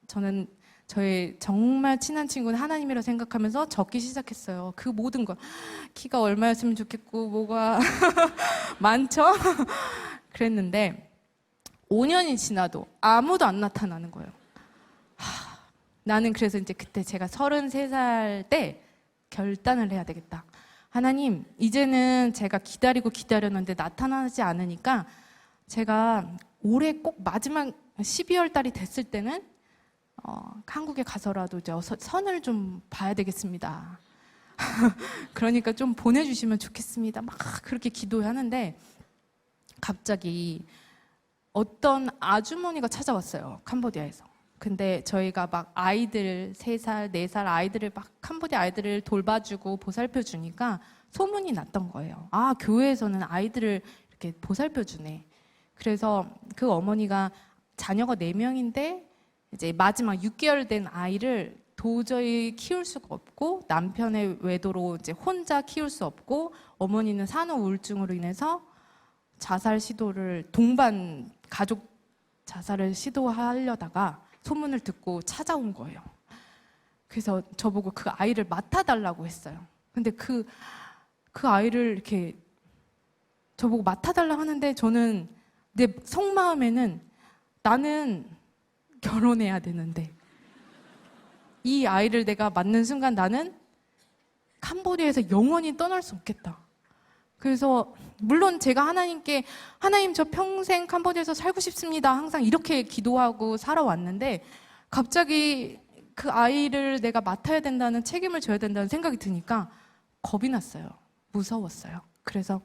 저는 저의 정말 친한 친구는 하나님이라 생각하면서 적기 시작했어요. 그 모든 걸. 키가 얼마였으면 좋겠고 뭐가 많죠? 그랬는데 5년이 지나도 아무도 안 나타나는 거예요. 나는 그래서 이제 그때 제가 33살 때 결단을 해야 되겠다. 하나님, 이제는 제가 기다리고 기다렸는데 나타나지 않으니까 제가 올해 꼭 마지막 12월 달이 됐을 때는 한국에 가서라도 이제 선을 좀 봐야 되겠습니다. 그러니까 좀 보내주시면 좋겠습니다. 막 그렇게 기도하는데 갑자기 어떤 아주머니가 찾아왔어요. 캄보디아에서. 근데 저희가 막 아이들 3살, 4살 아이들을 막 캄보디아 아이들을 돌봐주고 보살펴주니까 소문이 났던 거예요. 아, 교회에서는 아이들을 이렇게 보살펴주네. 그래서 그 어머니가 자녀가 4명인데 이제 마지막 6개월 된 아이를 도저히 키울 수가 없고 남편의 외도로 이제 혼자 키울 수 없고 어머니는 산후 우울증으로 인해서 자살 시도를 동반 가족 자살을 시도하려다가 소문을 듣고 찾아온 거예요. 그래서 저보고 그 아이를 맡아달라고 했어요. 근데 그 아이를 이렇게 저보고 맡아달라고 하는데 저는 내 속마음에는 나는 결혼해야 되는데 이 아이를 내가 맡는 순간 나는 캄보디아에서 영원히 떠날 수 없겠다. 그래서 물론 제가 하나님께 하나님 저 평생 캄보디아에서 살고 싶습니다. 항상 이렇게 기도하고 살아왔는데 갑자기 그 아이를 내가 맡아야 된다는 책임을 져야 된다는 생각이 드니까 겁이 났어요. 무서웠어요. 그래서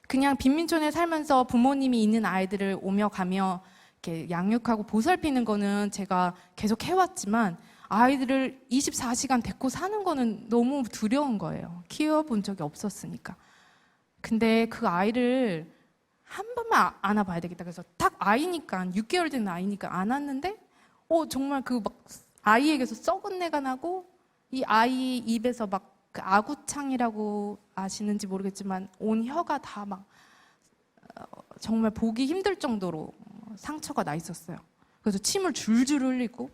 그냥 빈민촌에 살면서 부모님이 있는 아이들을 오며 가며 이렇게 양육하고 보살피는 거는 제가 계속 해왔지만 아이들을 24시간 데리고 사는 거는 너무 두려운 거예요. 키워본 적이 없었으니까. 근데 그 아이를 한 번만 안아봐야 되겠다. 그래서 딱 아이니까 6개월 된 아이니까 안았는데 정말 그 막 아이에게서 썩은 내가 나고 이 아이 입에서 막 그 아구창이라고 아시는지 모르겠지만 온 혀가 다 막 정말 보기 힘들 정도로 상처가 나 있었어요. 그래서 침을 줄줄 흘리고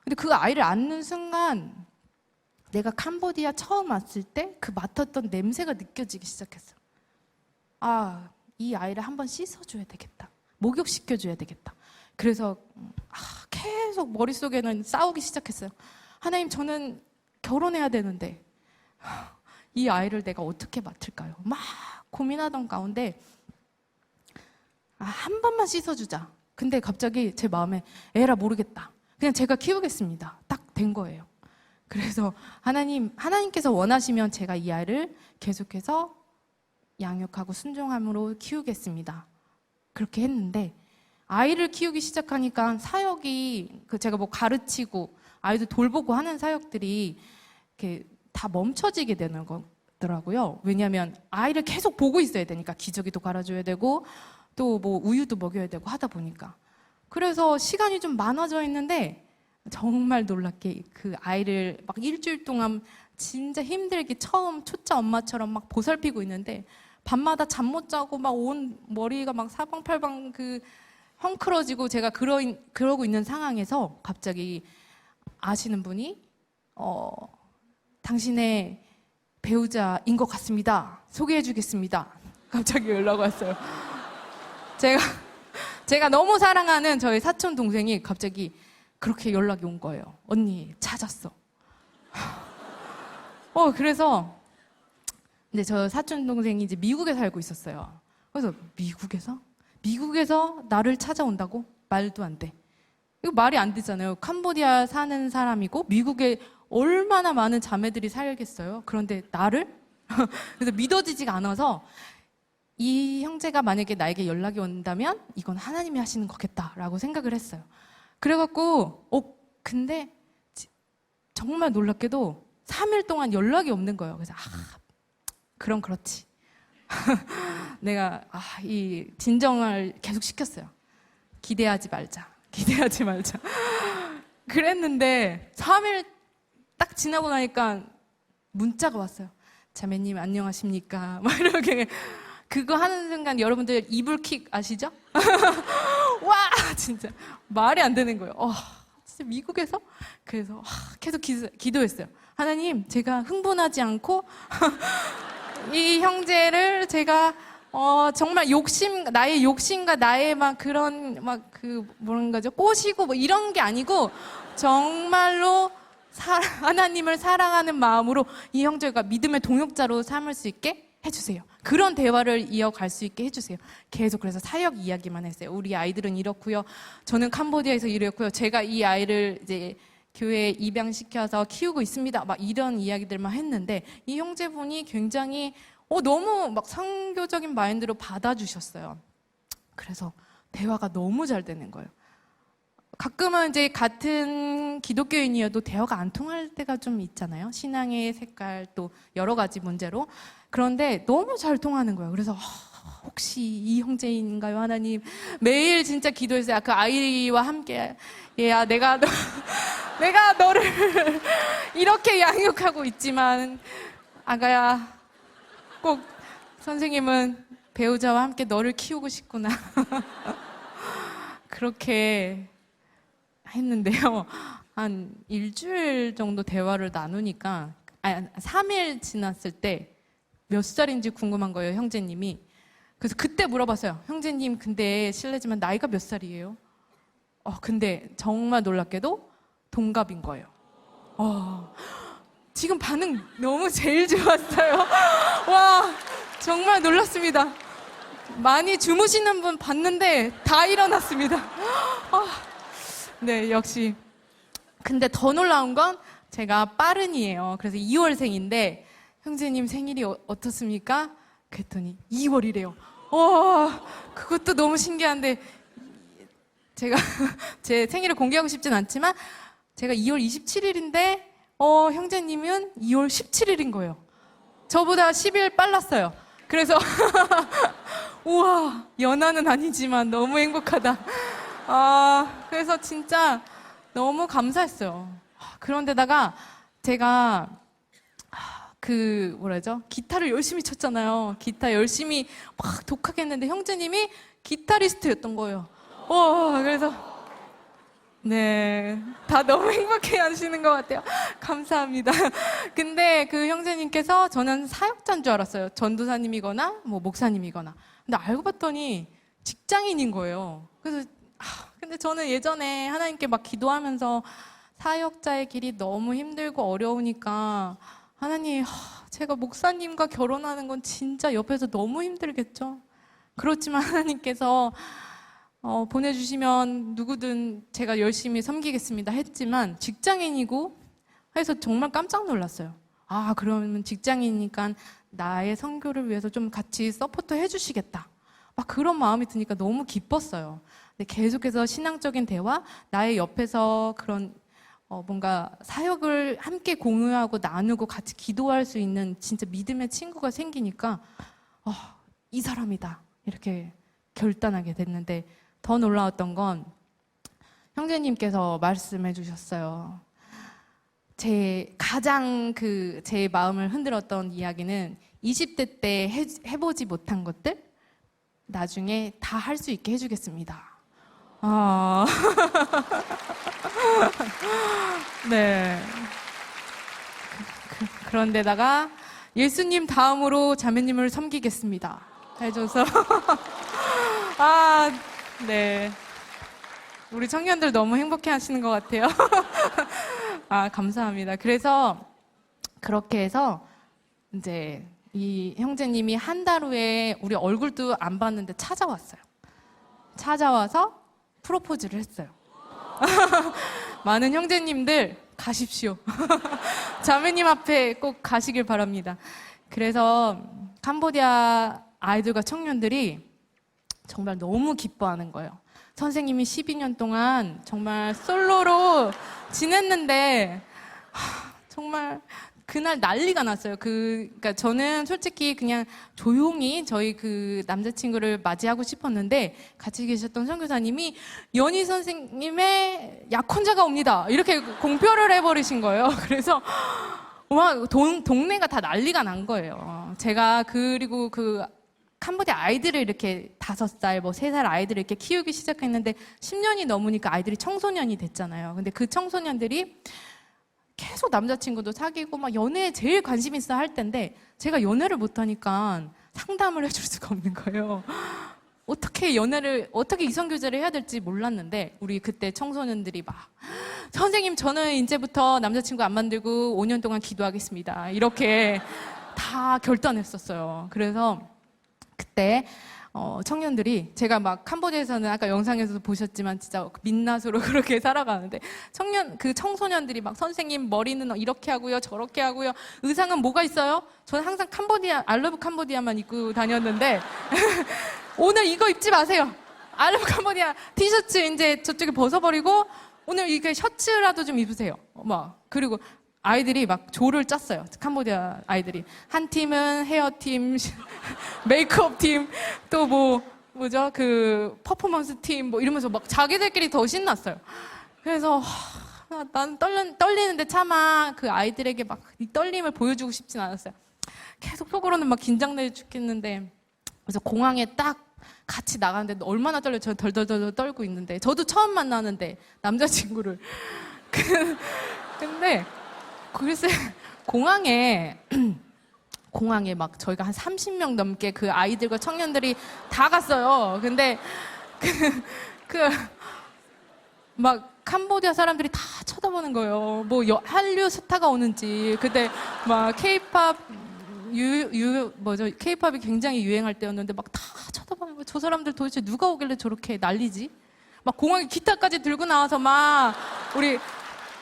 근데 그 아이를 안는 순간 내가 캄보디아 처음 왔을 때 그 맡았던 냄새가 느껴지기 시작했어요. 아, 이 아이를 한번 씻어줘야 되겠다. 목욕시켜줘야 되겠다. 그래서 계속 머릿속에는 싸우기 시작했어요. 하나님, 저는 결혼해야 되는데 이 아이를 내가 어떻게 맡을까요? 막 고민하던 가운데 한 번만 씻어주자. 근데 갑자기 제 마음에 에라 모르겠다. 그냥 제가 키우겠습니다. 딱 된 거예요. 그래서 하나님께서 원하시면 제가 이 아이를 계속해서 양육하고 순종함으로 키우겠습니다. 그렇게 했는데 아이를 키우기 시작하니까 사역이 제가 뭐 가르치고 아이들 돌보고 하는 사역들이 이렇게 다 멈춰지게 되는 거더라고요. 왜냐하면 아이를 계속 보고 있어야 되니까 기저귀도 갈아줘야 되고 또 뭐 우유도 먹여야 되고 하다 보니까 그래서 시간이 좀 많아져 있는데 정말 놀랍게 그 아이를 막 일주일 동안 진짜 힘들게 처음 초짜 엄마처럼 막 보살피고 있는데 밤마다 잠 못 자고 막 온 머리가 막 사방팔방 헝클어지고 제가 그러고 있는 상황에서 갑자기 아시는 분이 당신의 배우자인 것 같습니다. 소개해 주겠습니다. 갑자기 연락 왔어요. 제가 너무 사랑하는 저희 사촌 동생이 갑자기 그렇게 연락이 온 거예요. 언니 찾았어. 그래서 근데 저 사촌 동생이 이제 미국에 살고 있었어요. 그래서 미국에서 나를 찾아온다고? 말도 안 돼. 이거 말이 안 되잖아요. 캄보디아 사는 사람이고 미국에 얼마나 많은 자매들이 살겠어요. 그런데 나를? 그래서 믿어지지가 않아서 이 형제가 만약에 나에게 연락이 온다면 이건 하나님이 하시는 거겠다라고 생각을 했어요. 그래갖고 근데 정말 놀랍게도 3일 동안 연락이 없는 거예요. 그래서 그럼 그렇지. 내가 이 진정을 계속 시켰어요. 기대하지 말자. 그랬는데 3일 딱 지나고 나니까 문자가 왔어요. 자매님 안녕하십니까? 막 이렇게 그거 하는 순간 여러분들 이불킥 아시죠? 와 진짜 말이 안 되는 거예요. 진짜 미국에서? 그래서 계속 기도했어요. 하나님, 제가 흥분하지 않고 이 형제를 제가 정말 나의 욕심과 나의 막 그런 막 그 뭐라는 거죠? 꼬시고 뭐 이런 게 아니고 정말로 하나님을 사랑하는 마음으로 이 형제가 믿음의 동역자로 삼을 수 있게 해주세요. 그런 대화를 이어갈 수 있게 해주세요. 계속 그래서 사역 이야기만 했어요. 우리 아이들은 이렇고요. 저는 캄보디아에서 이랬고요. 제가 이 아이를 이제 교회에 입양시켜서 키우고 있습니다. 막 이런 이야기들만 했는데 이 형제분이 굉장히 너무 막 선교적인 마인드로 받아주셨어요. 그래서 대화가 너무 잘 되는 거예요. 가끔은 이제 같은 기독교인이어도 대화가 안 통할 때가 좀 있잖아요. 신앙의 색깔 또 여러 가지 문제로. 그런데 너무 잘 통하는 거예요. 그래서 혹시 이 형제인가요, 하나님? 매일 진짜 기도했어요. 그 아이와 함께 얘야, 내가 너를 이렇게 양육하고 있지만 아가야, 꼭 선생님은 배우자와 함께 너를 키우고 싶구나. 그렇게 했는데요. 한 일주일 정도 대화를 나누니까 3일 지났을 때 몇 살인지 궁금한 거예요, 형제님이. 그래서 그때 물어봤어요. 형제님, 근데 실례지만 나이가 몇 살이에요? 근데 정말 놀랍게도 동갑인 거예요. 지금 반응 너무 제일 좋았어요. 와, 정말 놀랐습니다. 많이 주무시는 분 봤는데 다 일어났습니다. 네, 역시. 근데 더 놀라운 건 제가 빠른이에요. 그래서 2월생인데 형제님 생일이 어떻습니까? 그랬더니 2월이래요. 그것도 너무 신기한데 제가 제 생일을 공개하고 싶진 않지만 제가 2월 27일인데 형제님은 2월 17일인 거예요. 저보다 10일 빨랐어요. 그래서 우와, 연하는 아니지만 너무 행복하다. 그래서 진짜 너무 감사했어요. 그런데다가 제가 기타를 열심히 쳤잖아요. 기타 열심히 막 독하게 했는데 형제님이 기타리스트였던 거예요. 그래서 네, 다 너무 행복해 하시는 것 같아요. 감사합니다. 근데 그 형제님께서 저는 사역자인 줄 알았어요. 전도사님이거나 뭐 목사님이거나. 근데 알고 봤더니 직장인인 거예요. 그래서 근데 저는 예전에 하나님께 막 기도하면서 사역자의 길이 너무 힘들고 어려우니까 하나님, 제가 목사님과 결혼하는 건 진짜 옆에서 너무 힘들겠죠. 그렇지만 하나님께서 보내주시면 누구든 제가 열심히 섬기겠습니다 했지만 직장인이고 해서 정말 깜짝 놀랐어요. 그러면 직장인이니까 나의 선교를 위해서 좀 같이 서포트 해주시겠다. 막 그런 마음이 드니까 너무 기뻤어요. 근데 계속해서 신앙적인 대화, 나의 옆에서 그런 뭔가 사역을 함께 공유하고 나누고 같이 기도할 수 있는 진짜 믿음의 친구가 생기니까 이 사람이다 이렇게 결단하게 됐는데 더 놀라웠던 건 형제님께서 말씀해 주셨어요. 가장 제 마음을 흔들었던 이야기는 20대 때 해보지 못한 것들 나중에 다 할 수 있게 해주겠습니다. 네. 그런데다가 예수님 다음으로 자매님을 섬기겠습니다 해줘서 네. 우리 청년들 너무 행복해 하시는 것 같아요. 감사합니다. 그래서 그렇게 해서 이제 이 형제님이 한 달 후에 우리 얼굴도 안 봤는데 찾아왔어요. 찾아와서 프로포즈를 했어요. 많은 형제님들 가십시오. 자매님 앞에 꼭 가시길 바랍니다. 그래서 캄보디아 아이들과 청년들이 정말 너무 기뻐하는 거예요. 선생님이 12년 동안 정말 솔로로 지냈는데 정말 그날 난리가 났어요. 그러니까 저는 솔직히 그냥 조용히 저희 그 남자친구를 맞이하고 싶었는데 같이 계셨던 선교사님이 연희 선생님의 약혼자가 옵니다. 이렇게 공표를 해버리신 거예요. 그래서 와, 동네가 다 난리가 난 거예요. 제가 그리고 캄보디아 아이들을 이렇게 5살, 뭐 3살 아이들을 이렇게 키우기 시작했는데 10년이 넘으니까 아이들이 청소년이 됐잖아요. 근데 그 청소년들이 계속 남자친구도 사귀고 막 연애에 제일 관심 있어 할 텐데 제가 연애를 못하니까 상담을 해줄 수가 없는 거예요. 어떻게 이성교제를 해야 될지 몰랐는데 우리 그때 청소년들이 막 선생님 저는 이제부터 남자친구 안 만들고 5년 동안 기도하겠습니다. 이렇게 다 결단했었어요. 그래서 그때 청년들이 제가 막 캄보디아에서는 아까 영상에서도 보셨지만 진짜 민낯으로 그렇게 살아가는데 청소년들이 막 선생님 머리는 이렇게 하고요 저렇게 하고요 의상은 뭐가 있어요? 저는 항상 알러브 캄보디아만 입고 다녔는데 오늘 이거 입지 마세요. 알러브 캄보디아 티셔츠 이제 저쪽에 벗어버리고 오늘 이게 셔츠라도 좀 입으세요. 막 그리고 아이들이 막 조를 짰어요. 캄보디아 아이들이. 한 팀은 헤어팀, 메이크업 팀, 또 뭐죠? 그 퍼포먼스 팀, 뭐 이러면서 막 자기들끼리 더 신났어요. 그래서 난 떨리는데 차마 그 아이들에게 막 이 떨림을 보여주고 싶진 않았어요. 계속 속으로는 막 긴장돼 죽겠는데. 그래서 공항에 딱 같이 나가는데 얼마나 떨려요. 저 덜덜덜 떨고 있는데. 저도 처음 만나는데, 남자친구를. 근데, 글쎄, 공항에 막 저희가 한 30명 넘게 그 아이들과 청년들이 다 갔어요. 근데 막 캄보디아 사람들이 다 쳐다보는 거예요. 뭐 한류 스타가 오는지. 그때 막 케이팝 케이팝이 굉장히 유행할 때였는데 막 다 쳐다보는 거예요. 저 사람들 도대체 누가 오길래 저렇게 난리지? 막 공항에 기타까지 들고 나와서 막 우리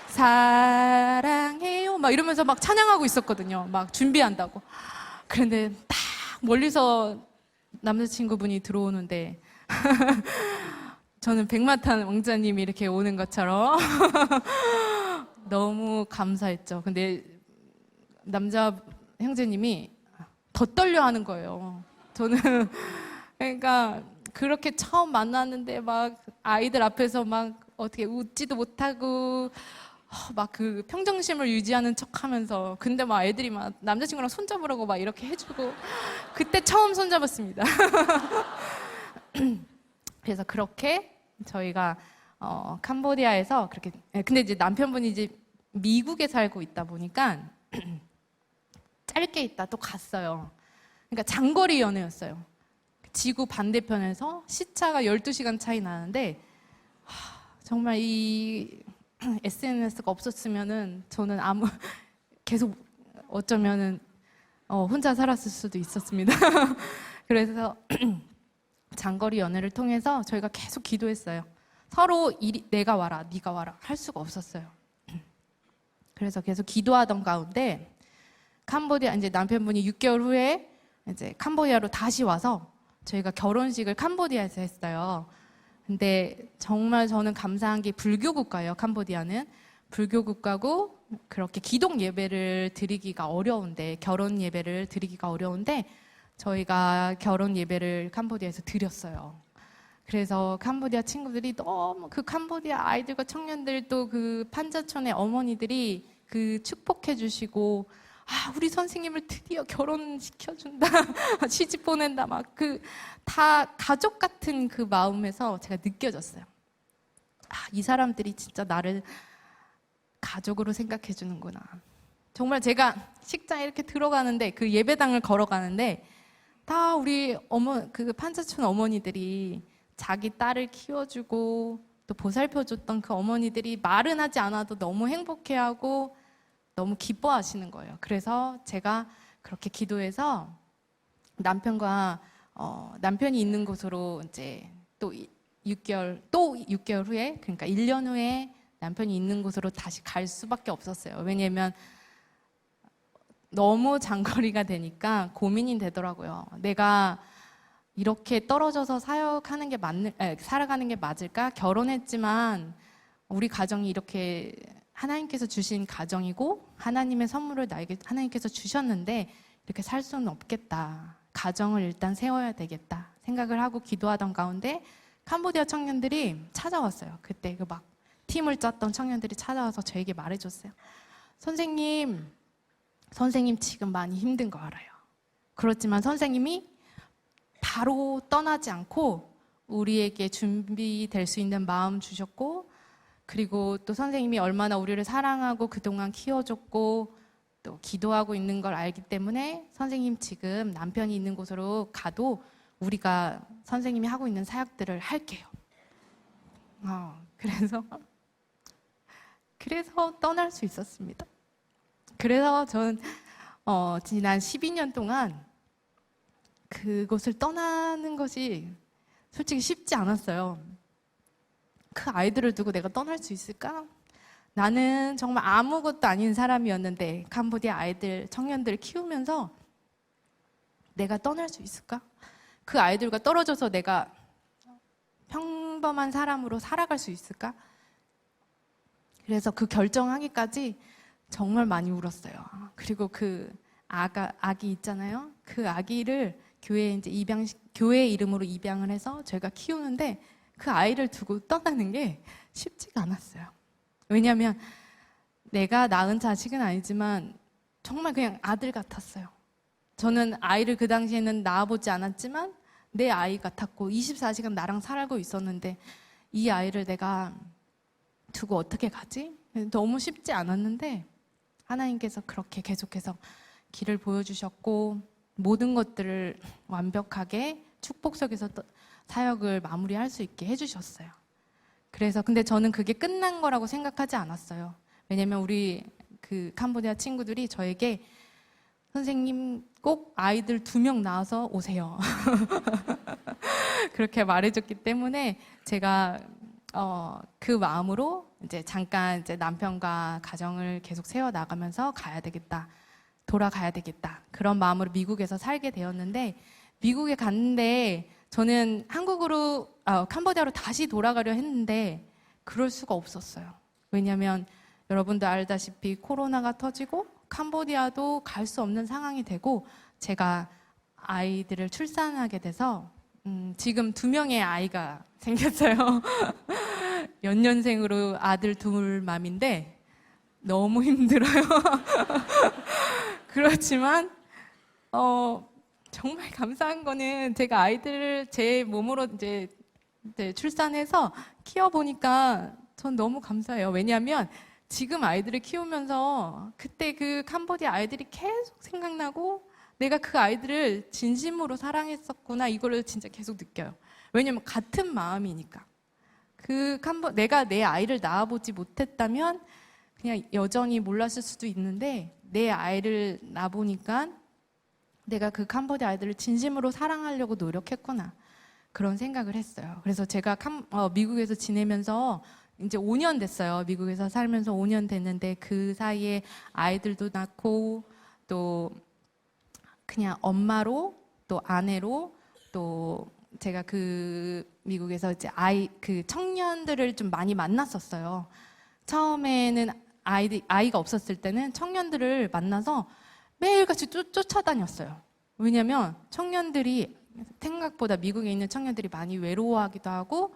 사랑해요 막 이러면서 막 찬양하고 있었거든요. 막 준비한다고. 그런데 딱 멀리서 남자친구분이 들어오는데 저는 백마탄 왕자님이 이렇게 오는 것처럼 너무 감사했죠. 근데 남자 형제님이 더 떨려하는 거예요. 저는 그러니까 그렇게 처음 만났는데 막 아이들 앞에서 막 어떻게 웃지도 못하고 막 그 평정심을 유지하는 척하면서 근데 막 애들이 막 남자친구랑 손잡으라고 막 이렇게 해주고 그때 처음 손잡았습니다. 그래서 그렇게 저희가 캄보디아에서 그렇게 근데 이제 남편분이 이제 미국에 살고 있다 보니까 짧게 있다 또 갔어요. 그러니까 장거리 연애였어요. 지구 반대편에서 시차가 12시간 차이 나는데 정말 이 SNS가 없었으면은 저는 계속 어쩌면은 혼자 살았을 수도 있었습니다. 그래서 장거리 연애를 통해서 저희가 계속 기도했어요. 서로 내가 와라, 네가 와라 할 수가 없었어요. 그래서 계속 기도하던 가운데 캄보디아 이제 남편분이 6개월 후에 이제 캄보디아로 다시 와서 저희가 결혼식을 캄보디아에서 했어요. 근데 정말 저는 감사한 게 불교 국가예요. 캄보디아는 불교 국가고 그렇게 기독 예배를 드리기가 어려운데 결혼 예배를 드리기가 어려운데 저희가 결혼 예배를 캄보디아에서 드렸어요. 그래서 캄보디아 친구들이 너무 그 캄보디아 아이들과 청년들 또 그 판자촌의 어머니들이 그 축복해 주시고 우리 선생님을 드디어 결혼시켜준다. 시집 보낸다. 막 다 가족 같은 그 마음에서 제가 느껴졌어요. 이 사람들이 진짜 나를 가족으로 생각해 주는구나. 정말 제가 식장에 이렇게 들어가는데 그 예배당을 걸어가는데 다 우리 그 판자촌 어머니들이 자기 딸을 키워주고 또 보살펴줬던 그 어머니들이 말은 하지 않아도 너무 행복해하고 너무 기뻐하시는 거예요. 그래서 제가 그렇게 기도해서 남편이 있는 곳으로 이제 또 6개월 후에 그러니까 1년 후에 남편이 있는 곳으로 다시 갈 수밖에 없었어요. 왜냐하면 너무 장거리가 되니까 고민이 되더라고요. 내가 이렇게 떨어져서 살아가는 게 맞을까? 결혼했지만 우리 가정이 이렇게 하나님께서 주신 가정이고 하나님의 선물을 나에게 하나님께서 주셨는데 이렇게 살 수는 없겠다. 가정을 일단 세워야 되겠다 생각을 하고 기도하던 가운데 캄보디아 청년들이 찾아왔어요. 그때 막 팀을 짰던 청년들이 찾아와서 저에게 말해줬어요. 선생님 지금 많이 힘든 거 알아요. 그렇지만 선생님이 바로 떠나지 않고 우리에게 준비될 수 있는 마음 주셨고, 그리고 또 선생님이 얼마나 우리를 사랑하고 그동안 키워줬고 또 기도하고 있는 걸 알기 때문에 선생님 지금 남편이 있는 곳으로 가도 우리가 선생님이 하고 있는 사역들을 할게요. 그래서 떠날 수 있었습니다. 그래서 저는 지난 12년 동안 그곳을 떠나는 것이 솔직히 쉽지 않았어요. 그 아이들을 두고 내가 떠날 수 있을까? 나는 정말 아무것도 아닌 사람이었는데 캄보디아 아이들, 청년들을 키우면서 내가 떠날 수 있을까? 그 아이들과 떨어져서 내가 평범한 사람으로 살아갈 수 있을까? 그래서 그 결정하기까지 정말 많이 울었어요. 그리고 그 아기 있잖아요. 그 아기를 교회 교회 이름으로 입양을 해서 저희가 키우는데 그 아이를 두고 떠나는 게 쉽지가 않았어요. 왜냐하면 내가 낳은 자식은 아니지만 정말 그냥 아들 같았어요. 저는 아이를 그 당시에는 낳아보지 않았지만 내 아이 같았고 24시간 나랑 살고 있었는데 이 아이를 내가 두고 어떻게 가지? 너무 쉽지 않았는데 하나님께서 그렇게 계속해서 길을 보여주셨고 모든 것들을 완벽하게 축복 속에서 사역을 마무리할 수 있게 해주셨어요. 그래서 근데 저는 그게 끝난 거라고 생각하지 않았어요. 왜냐면 우리 그 캄보디아 친구들이 저에게 선생님 꼭 아이들 2명 낳아서 오세요. 그렇게 말해줬기 때문에 제가 그 마음으로 이제 잠깐 이제 남편과 가정을 계속 세워 나가면서 가야 되겠다, 돌아가야 되겠다 그런 마음으로 미국에서 살게 되었는데 미국에 갔는데 저는 캄보디아로 다시 돌아가려 했는데 그럴 수가 없었어요. 왜냐하면 여러분도 알다시피 코로나가 터지고 캄보디아도 갈 수 없는 상황이 되고 제가 아이들을 출산하게 돼서 지금 2명의 아이가 생겼어요. 연년생으로 아들 2맘인데 너무 힘들어요. 그렇지만 정말 감사한 거는 제가 아이들을 제 몸으로 이제 출산해서 키워보니까 전 너무 감사해요. 왜냐하면 지금 아이들을 키우면서 그때 그 캄보디아 아이들이 계속 생각나고 내가 그 아이들을 진심으로 사랑했었구나 이거를 진짜 계속 느껴요. 왜냐하면 같은 마음이니까. 내가 내 아이를 낳아보지 못했다면 그냥 여전히 몰랐을 수도 있는데 내 아이를 낳아보니까 내가 그 캄보디아 아이들을 진심으로 사랑하려고 노력했구나 그런 생각을 했어요. 그래서 제가 미국에서 지내면서 이제 5년 됐어요. 미국에서 살면서 5년 됐는데 그 사이에 아이들도 낳고 또 그냥 엄마로 또 아내로 또 제가 그 미국에서 이제 그 청년들을 좀 많이 만났었어요. 처음에는 아이가 없었을 때는 청년들을 만나서 매일같이 쫓아다녔어요. 왜냐면 청년들이 생각보다 미국에 있는 청년들이 많이 외로워하기도 하고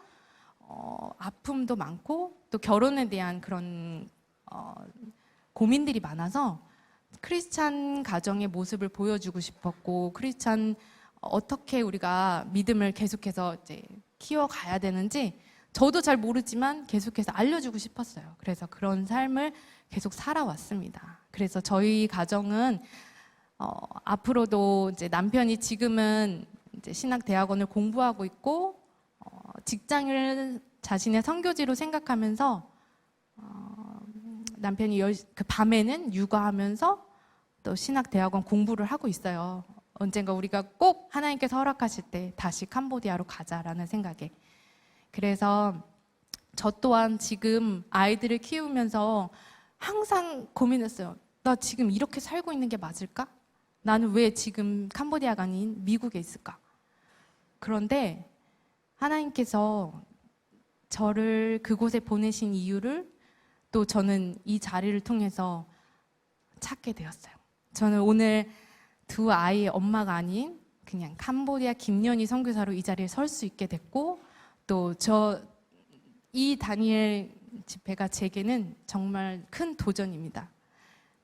아픔도 많고 또 결혼에 대한 그런 고민들이 많아서 크리스찬 가정의 모습을 보여주고 싶었고 어떻게 우리가 믿음을 계속해서 이제 키워가야 되는지 저도 잘 모르지만 계속해서 알려주고 싶었어요. 그래서 그런 삶을 계속 살아왔습니다. 그래서 저희 가정은 앞으로도 이제 남편이 지금은 이제 신학대학원을 공부하고 있고 직장을 자신의 선교지로 생각하면서 남편이 그 밤에는 육아하면서 또 신학대학원 공부를 하고 있어요. 언젠가 우리가 꼭 하나님께서 허락하실 때 다시 캄보디아로 가자라는 생각에. 그래서 저 또한 지금 아이들을 키우면서 항상 고민했어요. 나 지금 이렇게 살고 있는 게 맞을까? 나는 왜 지금 캄보디아가 아닌 미국에 있을까? 그런데 하나님께서 저를 그곳에 보내신 이유를 또 저는 이 자리를 통해서 찾게 되었어요. 저는 오늘 2 아이의 엄마가 아닌 그냥 캄보디아 김연희 선교사로 이 자리에 설 수 있게 됐고 또 이 다니엘 집회가 제게는 정말 큰 도전입니다.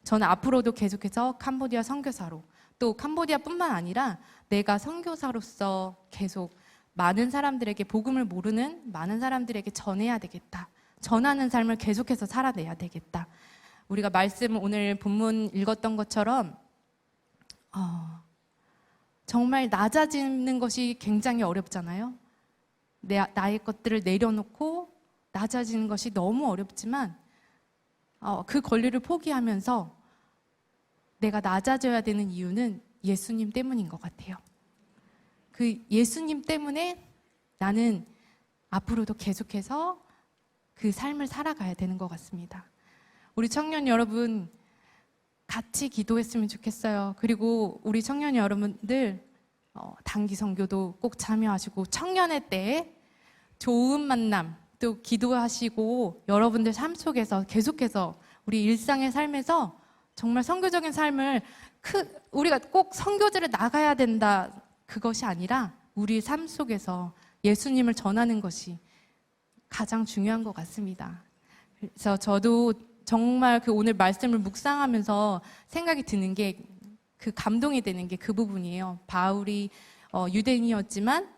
저는 앞으로도 계속해서 캄보디아 선교사로 또 캄보디아뿐만 아니라 내가 선교사로서 계속 많은 사람들에게 복음을 모르는 많은 사람들에게 전해야 되겠다. 전하는 삶을 계속해서 살아내야 되겠다. 우리가 말씀 오늘 본문 읽었던 것처럼 정말 낮아지는 것이 굉장히 어렵잖아요. 나의 것들을 내려놓고 낮아지는 것이 너무 어렵지만 그 권리를 포기하면서 내가 낮아져야 되는 이유는 예수님 때문인 것 같아요. 그 예수님 때문에 나는 앞으로도 계속해서 그 삶을 살아가야 되는 것 같습니다. 우리 청년 여러분 같이 기도했으면 좋겠어요. 그리고 우리 청년 여러분들 단기 선교도 꼭 참여하시고 청년의 때에 좋은 만남 또 기도하시고 여러분들 삶 속에서 계속해서 우리 일상의 삶에서 정말 선교적인 삶을 우리가 꼭 선교지를 나가야 된다 그것이 아니라 우리 삶 속에서 예수님을 전하는 것이 가장 중요한 것 같습니다. 그래서 저도 정말 그 오늘 말씀을 묵상하면서 생각이 드는 게 그 감동이 되는 게 그 부분이에요. 바울이 유대인이었지만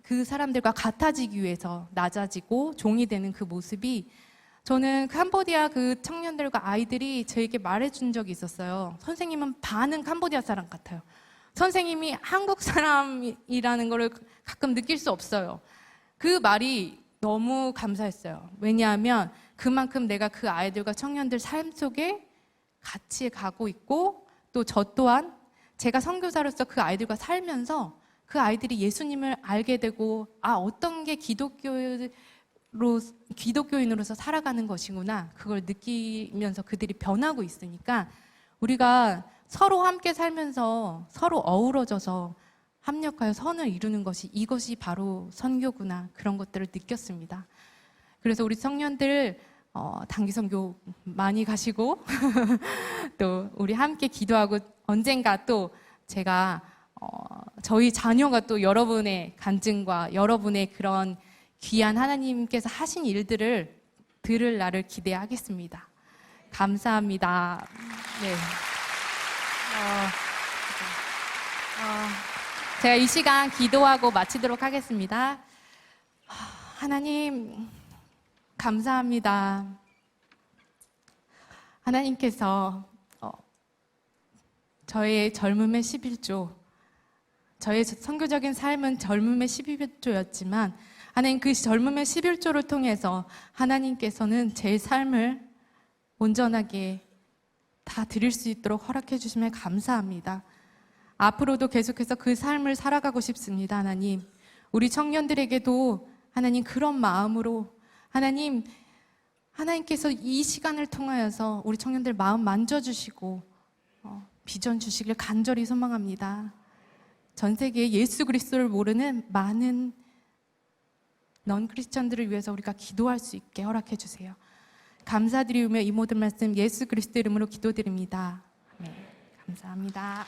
그 사람들과 같아지기 위해서 낮아지고 종이 되는 그 모습이 저는 캄보디아 그 청년들과 아이들이 저에게 말해준 적이 있었어요. 선생님은 반은 캄보디아 사람 같아요. 선생님이 한국 사람이라는 걸 가끔 느낄 수 없어요. 그 말이 너무 감사했어요. 왜냐하면 그만큼 내가 그 아이들과 청년들 삶 속에 같이 가고 있고 또 저 또한 제가 선교사로서 그 아이들과 살면서 그 아이들이 예수님을 알게 되고 어떤 게 기독교인으로서 살아가는 것이구나 그걸 느끼면서 그들이 변하고 있으니까 우리가 서로 함께 살면서 서로 어우러져서 합력하여 선을 이루는 것이 이것이 바로 선교구나 그런 것들을 느꼈습니다. 그래서 우리 청년들 단기 선교 많이 가시고 또 우리 함께 기도하고 언젠가 또 제가 저희 자녀가 또 여러분의 간증과 여러분의 그런 귀한 하나님께서 하신 일들을 들을 날을 기대하겠습니다. 감사합니다. 네. 제가 이 시간 기도하고 마치도록 하겠습니다. 하나님, 감사합니다. 하나님께서 저의 젊음의 11조, 저의 선교적인 삶은 젊음의 11조였지만 하나님 그 젊음의 11조를 통해서 하나님께서는 제 삶을 온전하게 다 드릴 수 있도록 허락해 주심에 감사합니다. 앞으로도 계속해서 그 삶을 살아가고 싶습니다. 하나님, 우리 청년들에게도 하나님 그런 마음으로 하나님께서 이 시간을 통하여서 우리 청년들 마음 만져주시고 비전 주시길 간절히 소망합니다. 전 세계에 예수 그리스도를 모르는 많은 넌 크리스천들을 위해서 우리가 기도할 수 있게 허락해 주세요. 감사드리며 이 모든 말씀 예수 그리스도 이름으로 기도드립니다. 네, 감사합니다.